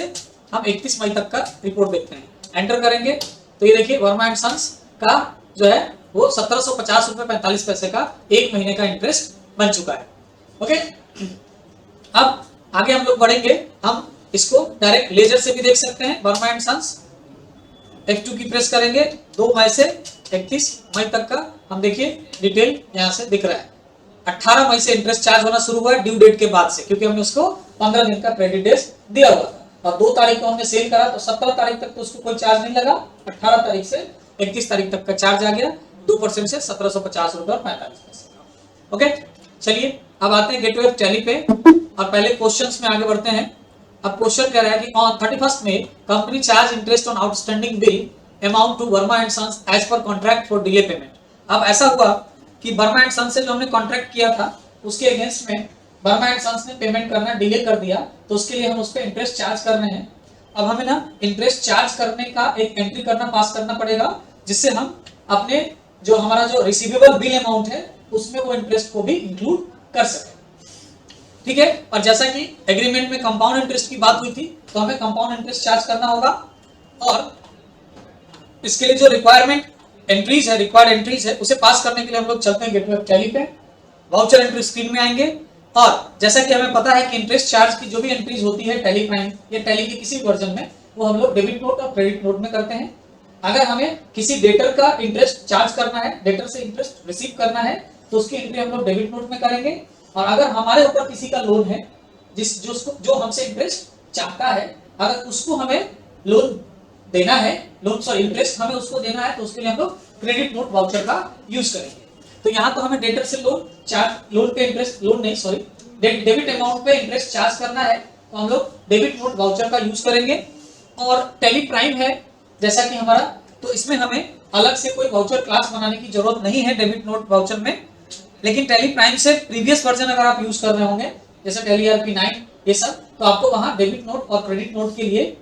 हम 31 मई तक का रिपोर्ट देखते हैं, एंटर करेंगे। तो ये देखिए वर्मा एंड सन्स का जो है वो 1750 रुपए 45 पैसे का 1 महीने का इंटरेस्ट बन चुका है। ओके, अब आगे हम लोग बढ़ेंगे, हम इसको डायरेक्ट लेजर से भी देख सकते हैं। वर्मा एंड सन्स F2 की प्रेस करेंगे, 2 मई से 31 मई तक का हम देखिए डिटेल यहाँ से दिख रहा है। 18 मई से इंटरेस्ट चार्ज होना शुरू हुआ है ड्यू डेट के बाद से, क्योंकि हमने उसको 15 दिन का क्रेडिट डेज दिया हुआ था, और 2 तारीख को हमने सेल करा तो 17 तारीख तक तो उसको कोई चार्ज नहीं लगा, 18 तारीख से 31 तारीख तक का चार्ज आ गया 2% से 1750 रुपए और 45 पैसे। ओके, चलिए अब आते हैं गेटवे ऑफ टैली पे और पहले क्वेश्चंस में आगे बढ़ते हैं। अब क्वेश्चन कह रहा है कि on 31 May company charge interest on outstanding bill amount to Verma and sons as per contract for delay payment. अब ऐसा हुआ कि वर्मा एंड सन्स से जो हमने कॉन्ट्रैक्ट किया था उसके अगेंस्ट में वर्मा एंड सन्स ने पेमेंट करना डिले कर दिया, तो उसके लिए हम उस पर इंटरेस्ट चार्ज कर रहे हैं। अब हमें ना इंटरेस्ट चार्ज करने का एक एंट्री करना पास करना पड़ेगा, जिससे हम अपने जो हमारा जो रिसीवेबल बिल अमाउंट है उसमें वो इंटरेस्ट को भी इंक्लूड कर सके। ठीक है, और जैसा कि एग्रीमेंट में कंपाउंड इंटरेस्ट की बात हुई थी, तो हमें कंपाउंड इंटरेस्ट चार्ज करना होगा, और इसके लिए जो रिक्वायरमेंट एंट्रीज है, रिक्वायर्ड एंट्रीज है, उसे पास करने के लिए हम लोग चलते हैं गेटवे ऑफ टैली पे, वाउचर एंट्री स्क्रीन में आएंगे, और जैसा कि हमें पता है कि इंटरेस्ट चार्ज की जो भी एंट्रीज होती है टैली प्राइम या टैली के किसी वर्जन में, वो हम लोग डेबिट नोट और क्रेडिट नोट में करते हैं। अगर हमें किसी डेटर का इंटरेस्ट चार्ज करना है, डेटर से इंटरेस्ट रिसीव करना है, तो उसकी एंट्री हम लोग डेबिट नोट में करेंगे। और अगर हमारे ऊपर किसी का लोन है जो हमसे इंटरेस्ट चाहता है, अगर उसको हमें लोन देना है, इंटरेस्ट हमें उसको देना है, तो उसके लिए हम लोग क्रेडिट नोट वाउचर का यूज करेंगे। तो यहाँ तो हमें डेटर से डेबिट अमाउंट पे इंटरेस्ट चार्ज करना है, तो हम लोग डेबिट नोट वाउचर का यूज करेंगे। और टैली प्राइम है जैसा कि हमारा, तो इसमें हमें अलग से कोई वाउचर क्लास बनाने की जरूरत नहीं है डेबिट नोट वाउचर में। लेकिन टैली प्राइम से प्रीवियस वर्जन अगर आप यूज कर रहे होंगे, जैसे टैली ERP9 ये सब, तो आपको वहां डेबिट नोट और क्रेडिट नोट के लिए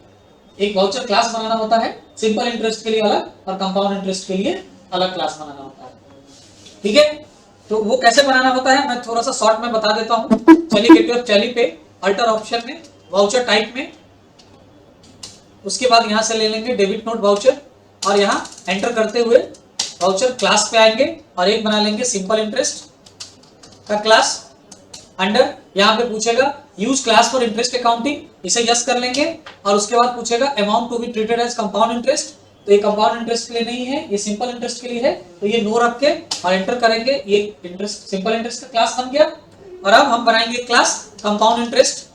एक वाउचर क्लास बनाना होता है, सिंपल इंटरेस्ट के लिए अलग और कंपाउंड इंटरेस्ट के लिए अलग क्लास बनाना होता है। ठीक है, तो वो कैसे बनाना होता है मैं थोड़ा सा शॉर्ट में बता देता हूं। चलिए गेटवे ऑफ टैली पे अल्टर ऑप्शन में वाउचर टाइप में, उसके बाद यहां से ले लेंगे डेबिट नोट वाउचर, और यहां एंटर करते हुए वाउचर क्लास पे आएंगे और एक बना लेंगे सिंपल इंटरेस्ट का क्लास। अंडर यहाँ पे पूछेगा use class for interest accounting, इसे यस कर लेंगे, और उसके बाद पूछेगा amount to be treated as compound interest, तो ये कंपाउंड इंटरेस्ट के लिए नहीं है, ये सिंपल इंटरेस्ट के लिए है, तो ये नो रख के और एंटर करेंगे। ये इंटरेस्ट सिंपल इंटरेस्ट का क्लास बन गया। और अब हम बनाएंगे क्लास कंपाउंड इंटरेस्ट।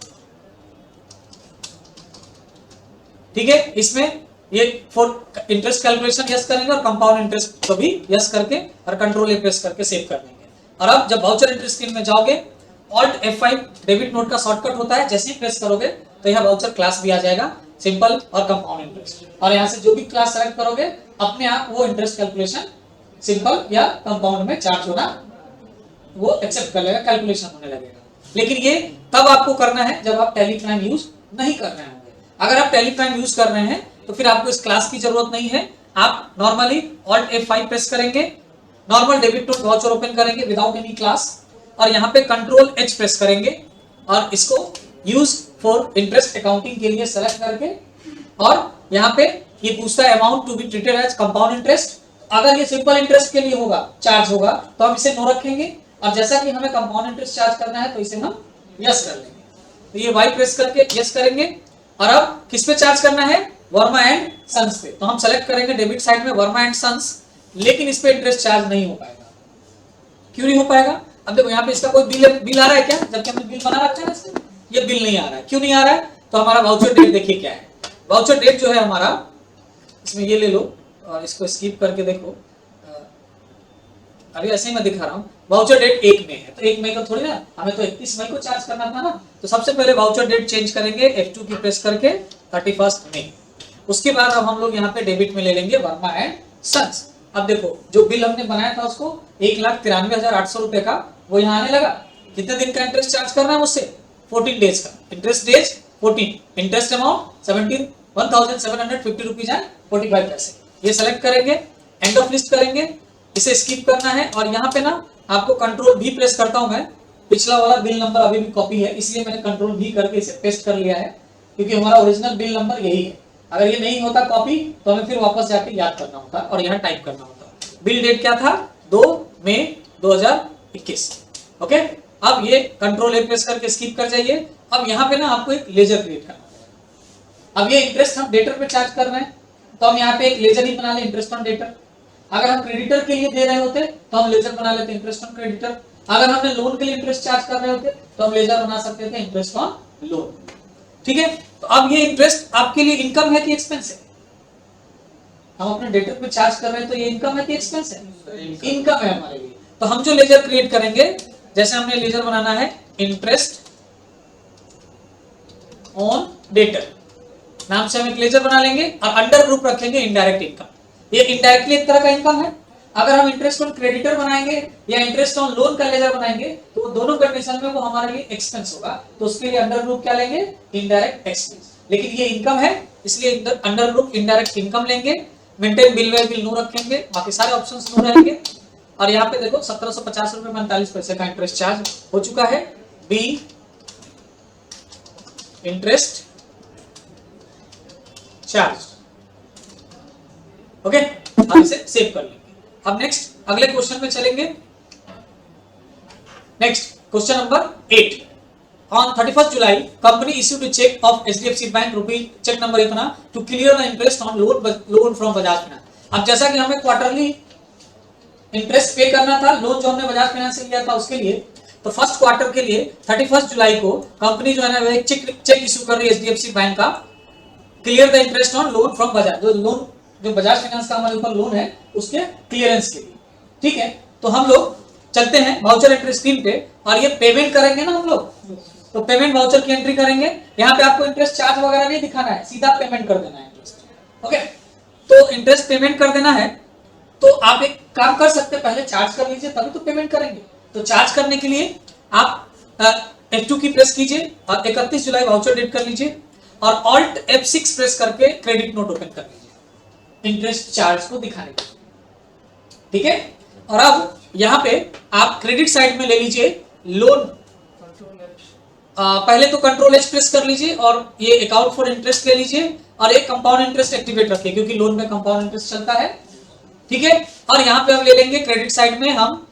ठीक है, इसमें ये फॉर इंटरेस्ट कैलकुलेशन यस करेंगे और कंपाउंड इंटरेस्ट को भी यस करके और कंट्रोल ए प्रेस करके सेव कर देंगे। और अब जब वाउचर एंट्री स्क्रीन में जाओगे, Alt F5 डेबिट नोट का शॉर्टकट होता है, जैसे ही प्रेस करोगे तो यह वाउचर क्लास भी आ जाएगा, सिंपल और कंपाउंड इंटरेस्ट, और यहाँ से जो भी क्लास सेलेक्ट करोगे अपने आप वो इंटरेस्ट कैलकुलेशन सिंपल या कंपाउंड में चार्ज होना वो एक्सेप्ट कर लेगा, कैलकुलेशन होने लगेगा। लेकिन ये तब आपको करना है जब आप टैली प्राइम यूज नहीं कर रहे होंगे। अगर आप टैली प्राइम यूज कर रहे हैं तो फिर आपको इस क्लास की जरूरत नहीं है, आप नॉर्मली Alt F5 प्रेस करेंगे normal debit note voucher open करेंगे विदाउट एनी क्लास और यहाँ पे कंट्रोल एच प्रेस करेंगे और इसको यूज फॉर इंटरेस्ट अकाउंटिंग के लिए सेलेक्ट करके और यहाँ पे ये पूछता है amount to be treated as compound interest. अगर ये सिंपल इंटरेस्ट के लिए होगा चार्ज होगा तो हम इसे नो रखेंगे और जैसा कि हमें कंपाउंड इंटरेस्ट चार्ज करना है तो इसे हम यस कर लेंगे। तो ये वाई प्रेस करके यस करेंगे और अब किस पे चार्ज करना है, वर्मा एंड सन्स पे। तो हम सेलेक्ट करेंगे डेबिट साइड में वर्मा एंड सन्स, लेकिन इस पे इंटरेस्ट चार्ज नहीं हो पाएगा। क्यों नहीं हो पाएगा? अब देखो यहाँ पे इसका कोई बिल आ रहा है क्या, जबकि हमने बिल बना रखा है ना, ये बिल नहीं आ रहा है। क्यों नहीं आ रहा है? तो हमारा वाउचर डेट देखिए क्या है। वाउचर डेट जो है हमारा, इसमें ये ले लो और इसको स्किप करके देखो, अभी ऐसे ही मैं दिखा रहा हूँ। वाउचर डेट 1 मई है, तो 1 मई को थोड़ी ना, हमें तो 31 मई को चार्ज करना था ना। तो सबसे पहले वाउचर डेट चेंज करेंगे F2 की प्रेस करके 31 मई। उसके बाद अब हम लोग यहाँ पे डेबिट में ले लेंगे वर्मा एंड सन्स। अब देखो जो बिल हमने बनाया था उसको 1,93,800 रुपए का, वो यहाँ आने लगा। कितने दिन का इंटरेस्ट चार्ज करना है मुझसे? 14 डेज का। Interest days 14, interest amount 17,750 rupees and 45 पैसे। ये सेलेक्ट करेंगे, एंड ऑफ लिस्ट करेंगे, इसे स्किप करना है और यहाँ पे ना आपको कंट्रोल भी प्रेस करता हूं मैं। पिछला वाला बिल नंबर अभी भी कॉपी है, इसलिए मैंने कंट्रोल भी करके इसे पेस्ट कर लिया है, क्योंकि हमारा ओरिजिनल बिल नंबर यही है। अगर ये नहीं होता कॉपी तो हमें फिर वापस जाके याद करना होता और यहाँ टाइप करना होता। बिल डेट क्या था? 2 मई 2021। ओके, अब ये कंट्रोल ए प्रेस करके स्किप कर जाइए। अब यहाँ पे ना आपको एक लेजर क्रिएट करना है। अब ये इंटरेस्ट हम डेटर पे चार्ज कर रहे हैं, तो हम यहाँ पे एक लेजर ही बना ले, इंटरेस्ट ऑन डेटर। अगर हम क्रेडिटर के लिए दे रहे होते तो हम लेजर बना लेते इंटरेस्ट ऑन क्रेडिटर। अगर हमने लोन के लिए इंटरेस्ट चार्ज कर रहे होते तो हम लेजर बना सकते थे इंटरेस्ट ऑन लोन। ठीक है, तो अब ये इंटरेस्ट आपके लिए इनकम है कि एक्सपेंस है? हम अपने डेटर पे चार्ज कर रहे हैं तो ये इनकम है कि एक्सपेंस है? इनकम है हमारे लिए। तो हम जो लेजर क्रिएट करेंगे, जैसे हमने लेजर बनाना है इंटरेस्ट ऑन डेटर नाम से हम एक लेजर बना लेंगे और अंडर ग्रुप रखेंगे इनडायरेक्ट इनकम। ये इनडायरेक्टली एक तरह का इनकम है। अगर हम इंटरेस्ट ऑन क्रेडिटर बनाएंगे या इंटरेस्ट ऑन लोन का लेजर बनाएंगे तो दोनों कंडीशन में वो हमारे लिए एक्सपेंस होगा, तो उसके लिए अंडर ग्रुप क्या लेंगे? Indirect expense. लेकिन ये इनकम है इसलिए अंडर ग्रुप इनडायरेक्ट इनकम लेंगे। Maintain bill way bill no रखेंगे, बाकी सारे ऑप्शंस नो रहेंगे। और यहाँ पे देखो 1750 रुपए 45 पैसे का इंटरेस्ट चार्ज हो चुका है। B interest charge. ओके, हम इसे सेव कर लेंगे। अब नेक्स्ट अगले क्वेश्चन में चलेंगे। Next question number 8। On 31st July company issued a cheque of HDFC bank rupee cheque number इतना to clear the interest on loan from Bajaj finance. अब जैसा कि हमें क्वार्टरली इंटरेस्ट पे करना था लोन जो हमने बजाज फाइनेंस से लिया था उसके लिए, तो फर्स्ट क्वार्टर के लिए 31st जुलाई को कंपनी जो है ना एक चेक इश्यू कर रही है HDFC बैंक का, clear the interest on loan from Bajaj, जो बजाज फाइनेंस का हमारे ऊपर लोन है उसके क्लियरेंस के लिए। ठीक है, तो हम लोग चलते हैं वाउचर एंट्री स्क्रीन पे और ये पेमेंट करेंगे ना हम लोग, तो पेमेंट वाउचर की एंट्री करेंगे। यहाँ पे आपको इंटरेस्ट चार्ज वगैरह नहीं दिखाना है, सीधा पेमेंट कर देना है इंटरेस्ट। ओके, तो इंटरेस्ट पेमेंट कर देना है। तो आप एक काम कर सकते हैं, पहले चार्ज कर लीजिए तभी तो पेमेंट करेंगे। तो चार्ज करने के लिए आप F2 की प्रेस कीजिए और 31 जुलाई वाउचर डेट कर लीजिए और Alt F6 प्रेस करके क्रेडिट नोट ओपन कर लीजिए इंटरेस्ट चार्ज को दिखाने के लिए। ठीक है, और अब यहाँ पे आप क्रेडिट साइड में ले लीजिए लोन। पहले तो कंट्रोल एच प्रेस कर लीजिए और ये अकाउंट फॉर इंटरेस्ट ले लीजिए और एक कंपाउंड इंटरेस्ट एक्टिवेट रखिए क्योंकि लोन में कंपाउंड इंटरेस्ट चलता है। ठीक है, और यहाँ पे हम ले लेंगे क्रेडिट साइड में हम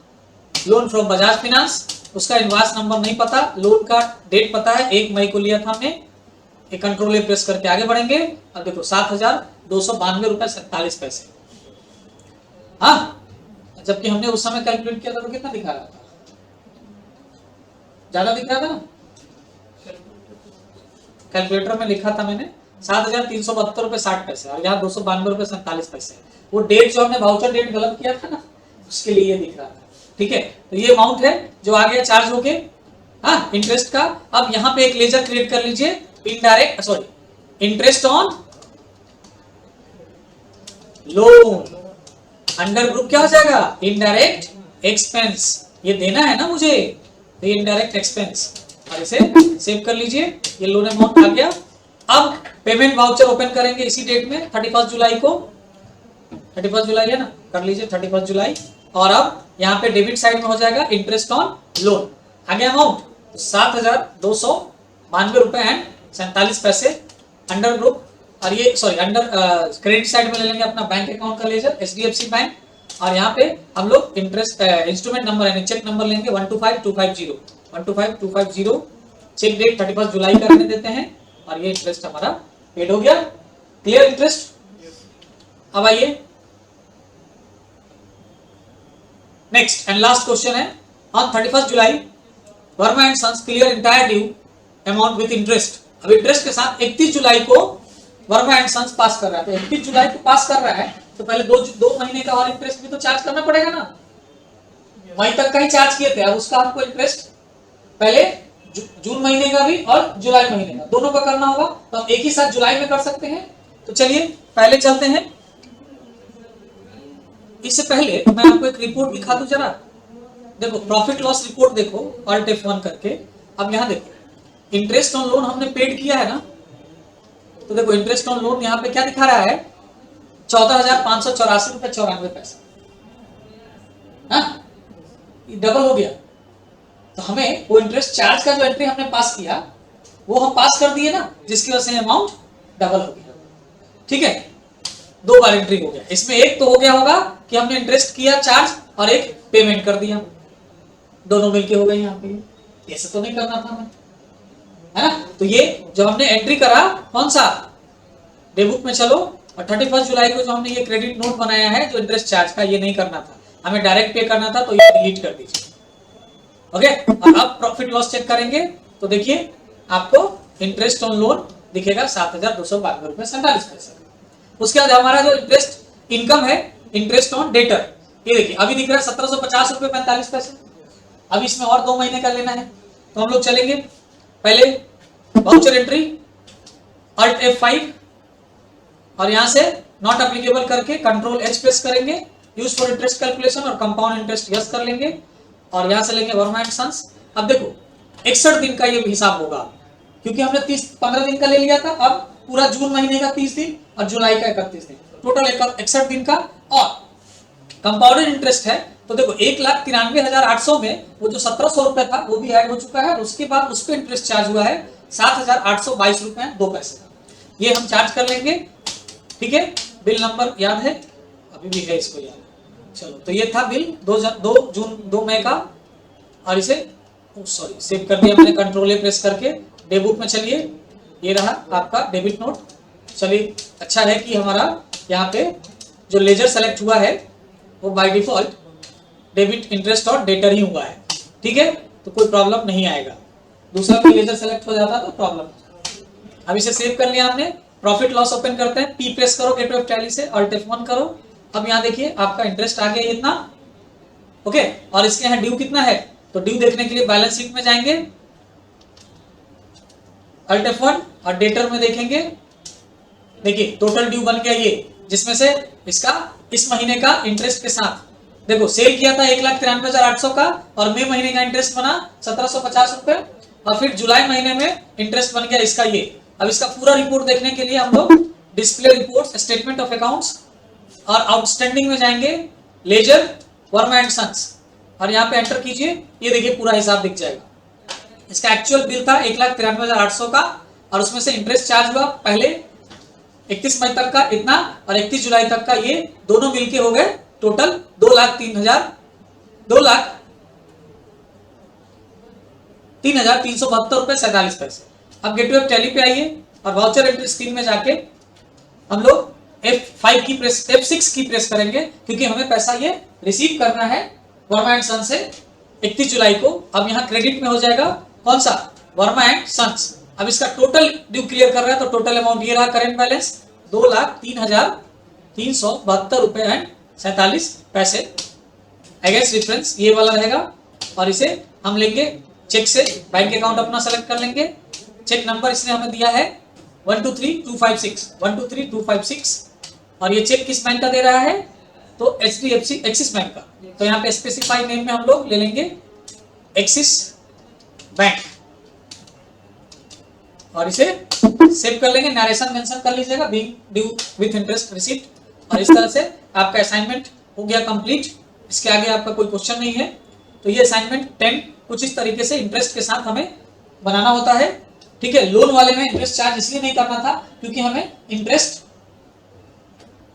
लोन फ्रॉम बजाज फाइनेंस। उसका इनवॉइस नंबर नहीं पता, लोन का डेट पता है 1 मई को लिया था हमने। एक कंट्रोल ए प्रेस करके आगे बढ़ेंगे। अब देखो 7,292 रुपए 47 पैसे। हाँ, जबकि हमने उस समय कैलकुलेट किया था तो कितना दिखा रहा था? ज्यादा दिख रहा था ना, कैलकुलेटर में लिखा था मैंने 7,372 रुपए 60 पैसे और यहाँ 292 रुपए 47 पैसे। वो डेट जो हमने वाउचर डेट गलत किया था ना, उसके लिए ये दिख रहा था। ठीक है, तो ये अमाउंट है जो आ गया चार्ज होके हाँ इंटरेस्ट का। अब यहाँ पे एक लेजर क्रिएट कर लीजिए indirect, sorry interest on loan. Under group क्या हो जाएगा? Indirect expense. ये देना है ना मुझे, तो ये इनडायरेक्ट एक्सपेंस और इसे सेव कर लीजिए। ये लोन अमाउंट आ गया। अब पेमेंट वाउचर ओपन करेंगे इसी डेट में 31 जुलाई को। 31 जुलाई है ना, कर लीजिए 31 जुलाई और अब यहाँ पे डेबिट साइड में हो जाएगा इंटरेस्ट ऑन लोन। आगे अमाउंट तो 7,292 रुपए एंड 47 पैसे अंडर ग्रुप, और ये सॉरी अंडर क्रेडिट साइड में ले लेंगे अपना बैंक अकाउंट का लेजर HDFC बैंक, और यहाँ पे हम लोग इंटरेस्ट इंस्ट्रूमेंट नंबर यानी चेक नंबर लेंगे 125250 चेक डेट 31 जुलाई का रखने देते हैं, और ये इंटरेस्ट हमारा पेड हो गया। Clear interest. अब आइए नेक्स्ट एंड लास्ट क्वेश्चन है, on 31 July Verma and sons clear entire due amount with interest. अब इंटरेस्ट के साथ 31 जुलाई को वर्मा एंड सन्स पास कर रहा है, तो 31 जुलाई को पास कर रहा है तो पहले दो महीने का और इंटरेस्ट भी तो चार्ज करना पड़ेगा ना। मई तक का ही चार्ज किए थे, अब उसका आपको इंटरेस्ट पहले जून महीने का भी और जुलाई महीने का दोनों का करना होगा, तो हम एक ही साथ जुलाई में कर सकते हैं। तो चलिए पहले चलते हैं। इससे पहले मैं आपको एक रिपोर्ट दिखा दूं जरा। देखो प्रॉफिट लॉस रिपोर्ट देखो ऑल्ट F1 करके। अब यहाँ देखो इंटरेस्ट ऑन लोन हमने पेड किया है ना, तो देखो इंटरेस्ट ऑन लोन यहाँ पे क्या दिखा रहा है 14,584 रुपए 94 पैसे, डबल हो गया। तो हमें वो इंटरेस्ट चार्ज का जो एंट्री हमने पास किया वो हम पास कर दिए ना, जिसकी वजह से अमाउंट डबल हो गया। ठीक है, 2 बार एंट्री हो गया। इसमें एक तो हो गया होगा कि हमने इंटरेस्ट किया चार्ज और एक पेमेंट कर दिया, दोनों मिलके हो गए। यहाँ पे ऐसे तो नहीं करना था हमें, है ना। तो ये जो हमने एंट्री करा कौन सा डेबुक में चलो, और 31 जुलाई को जो हमने ये क्रेडिट नोट बनाया है जो इंटरेस्ट चार्ज का, ये नहीं करना था, हमें डायरेक्ट पे करना था, तो ये डिलीट कर दीजिए। ओके, और अब प्रॉफिट लॉस चेक करेंगे तो देखिए आपको इंटरेस्ट ऑन लोन दिखेगा 7,292 रुपए 47 पैसे। उसके बाद हमारा जो इंटरेस्ट इनकम है इंटरेस्ट ऑन डेटर, ये देखिए अभी दिख रहा है 1750 रुपए 45 पैसे। अब इसमें और 2 महीने का लेना है, तो हम लोग चलेंगे पहले वाउचर एंट्री अल्ट F5 और यहां से नॉट एप्लीकेबल करके कंट्रोल H प्रेस करेंगे, यूज फॉर इंटरेस्ट कैलकुलेशन और कंपाउंड इंटरेस्ट यस कर लेंगे, और यहां से लेंगे वर्मा एंड सन्स। अब देखो 61 दिन का ये हिसाब होगा, क्योंकि हमने 15 दिन का ले लिया था। अब पूरा जून महीने का 30 दिन और जुलाई का 31 दिन, टोटल 61 दिन का। और कंपाउंडेड इंटरेस्ट है तो देखो 1,93,800 में वो जो 1,700 रुपए था वो भी ऐड हो चुका है, और उसके बाद उस पर इंटरेस्ट चार्ज हुआ है 7,822 रुपए 2 पैसे का, ये हम चार्ज कर लेंगे। ठीक है, बिल नंबर याद है, अभी भी है इसको याद। चलो, तो ये था बिल 2 मई का, और इसे सॉरी सेव कर दिया मैंने कंट्रोल A प्रेस करके। डेबुक में चलिए, ये रहा आपका डेबिट नोट। चलिए, अच्छा है कि हमारा यहाँ पे जो लेजर सेलेक्ट हुआ है वो बाय डिफॉल्ट डेबिट इंटरेस्ट और डेटर ही हुआ है। ठीक है, तो कोई प्रॉब्लम नहीं आएगा, दूसरा कोई लेजर सेलेक्ट हो जाता तो प्रॉब्लम। अब इसे सेव कर लिया हमने। प्रॉफिट लॉस ओपन करते हैं, P प्रेस करो गेटवे ऑफ टैली से, अल्ट F1 करो। अब यहाँ देखिए आपका इंटरेस्ट आ गया इतना। ओके, और इसके यहाँ ड्यू कितना है, तो ड्यू देखने के लिए बैलेंस शीट में जाएंगे, अल्ट F1 और डेटर में देखेंगे। देखिए टोटल ड्यू बन गया ये, जिसमें से इसका इस महीने का इंटरेस्ट के साथ देखो सेल किया था 1,93,800 का, और मई महीने का इंटरेस्ट बना 1,750 रुपए, और फिर जुलाई महीने में इंटरेस्ट बन गया इसका ये। अब इसका पूरा रिपोर्ट देखने के लिए हम लोग display reports, statement of accounts और आउटस्टैंडिंग में जाएंगे, लेजर वर्मा एंड सन्स, और यहाँ पे एंटर कीजिए। ये देखिए पूरा हिसाब दिख जाएगा। इसका एक्चुअल बिल था 1,93,800 का, और उसमें से इंटरेस्ट चार्ज हुआ पहले 31 मई तक का इतना, और 31 जुलाई तक का ये दोनों मिलके हो गए टोटल 2,03,372 रुपए 47 पैसे। अब गेटवे ऑफ टैली पे आइए और वाउचर एंट्री स्क्रीन में जाके हम लोग F6 की प्रेस करेंगे, क्योंकि हमें पैसा ये रिसीव करना है वर्मा एंड सन्स से 31 जुलाई को। अब यहाँ क्रेडिट में हो जाएगा कौन सा, वर्मा एंड सन्स। अब इसका टोटल ड्यू क्लियर कर रहा है, तो टोटल अमाउंट ये रहा करेंट बैलेंस 2,03,372 रुपए एंड 47 पैसे। अगेंस्ट डिफरेंस ये वाला रहेगा, और इसे हम लेंगे चेक से, बैंक अकाउंट अपना सेलेक्ट कर लेंगे। चेक नंबर इसने हमें दिया है 123,256, और ये चेक किस बैंक का दे रहा है, तो HDFC एक्सिस बैंक का। तो यहाँ पे स्पेसिफाई नेम में हम लोग ले लेंगे एक्सिस बैंक, और इसे सेव कर लेंगे। नरेशन मेंशन कर लीजिएगा, being due with interest receipt, और इस तरह से आपका असाइनमेंट हो गया कंप्लीट। इसके आगे आपका कोई क्वेश्चन नहीं है। तो ये असाइनमेंट 10 कुछ इस तरीके से इंटरेस्ट के साथ हमें बनाना होता है। ठीक है, लोन वाले में इंटरेस्ट चार्ज इसलिए नहीं करना था क्योंकि हमें इंटरेस्ट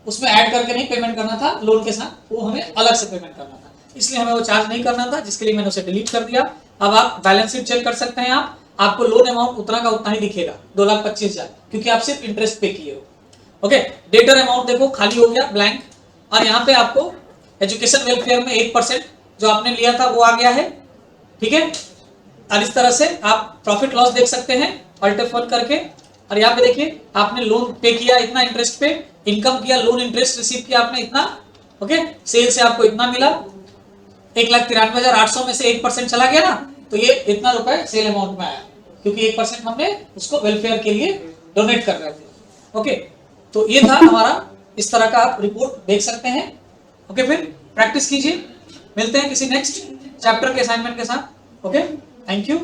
उसमें ऐड करके नहीं पेमेंट करना था, लोन के साथ वो हमें अलग से पेमेंट करना था, इसलिए हमें वो चार्ज नहीं करना था, जिसके लिए मैंने उसे डिलीट कर दिया। अब आप बैलेंस शीट चेक कर सकते हैं, आपको लोन अमाउंट उतना का उतना ही दिखेगा 2,25,000, क्योंकि आप सिर्फ इंटरेस्ट पे किए हो। ओके, डेटर अमाउंट देखो खाली हो गया ब्लैंक, और यहाँ पे आपको एजुकेशन वेलफेयर में 1% जो आपने लिया था वो आ गया है। ठीक है, और इस तरह से आप प्रॉफिट लॉस देख सकते हैं अल्टरफोन करके। और यहाँ पे देखिए आपने लोन पे किया इतना इंटरेस्ट पे, इनकम किया लोन इंटरेस्ट रिसीव किया आपने इतना। ओके, सेल से आपको इतना मिला, 1,93,800 में से 1% चला गया ना, तो ये इतना रुपए सेल अमाउंट में आया, क्योंकि 1% हमने उसको वेलफेयर के लिए डोनेट कर रहे थे। ओके, तो ये था हमारा, इस तरह का आप रिपोर्ट देख सकते हैं। ओके, फिर प्रैक्टिस कीजिए, मिलते हैं किसी नेक्स्ट चैप्टर के असाइनमेंट के साथ। Okay, thank you.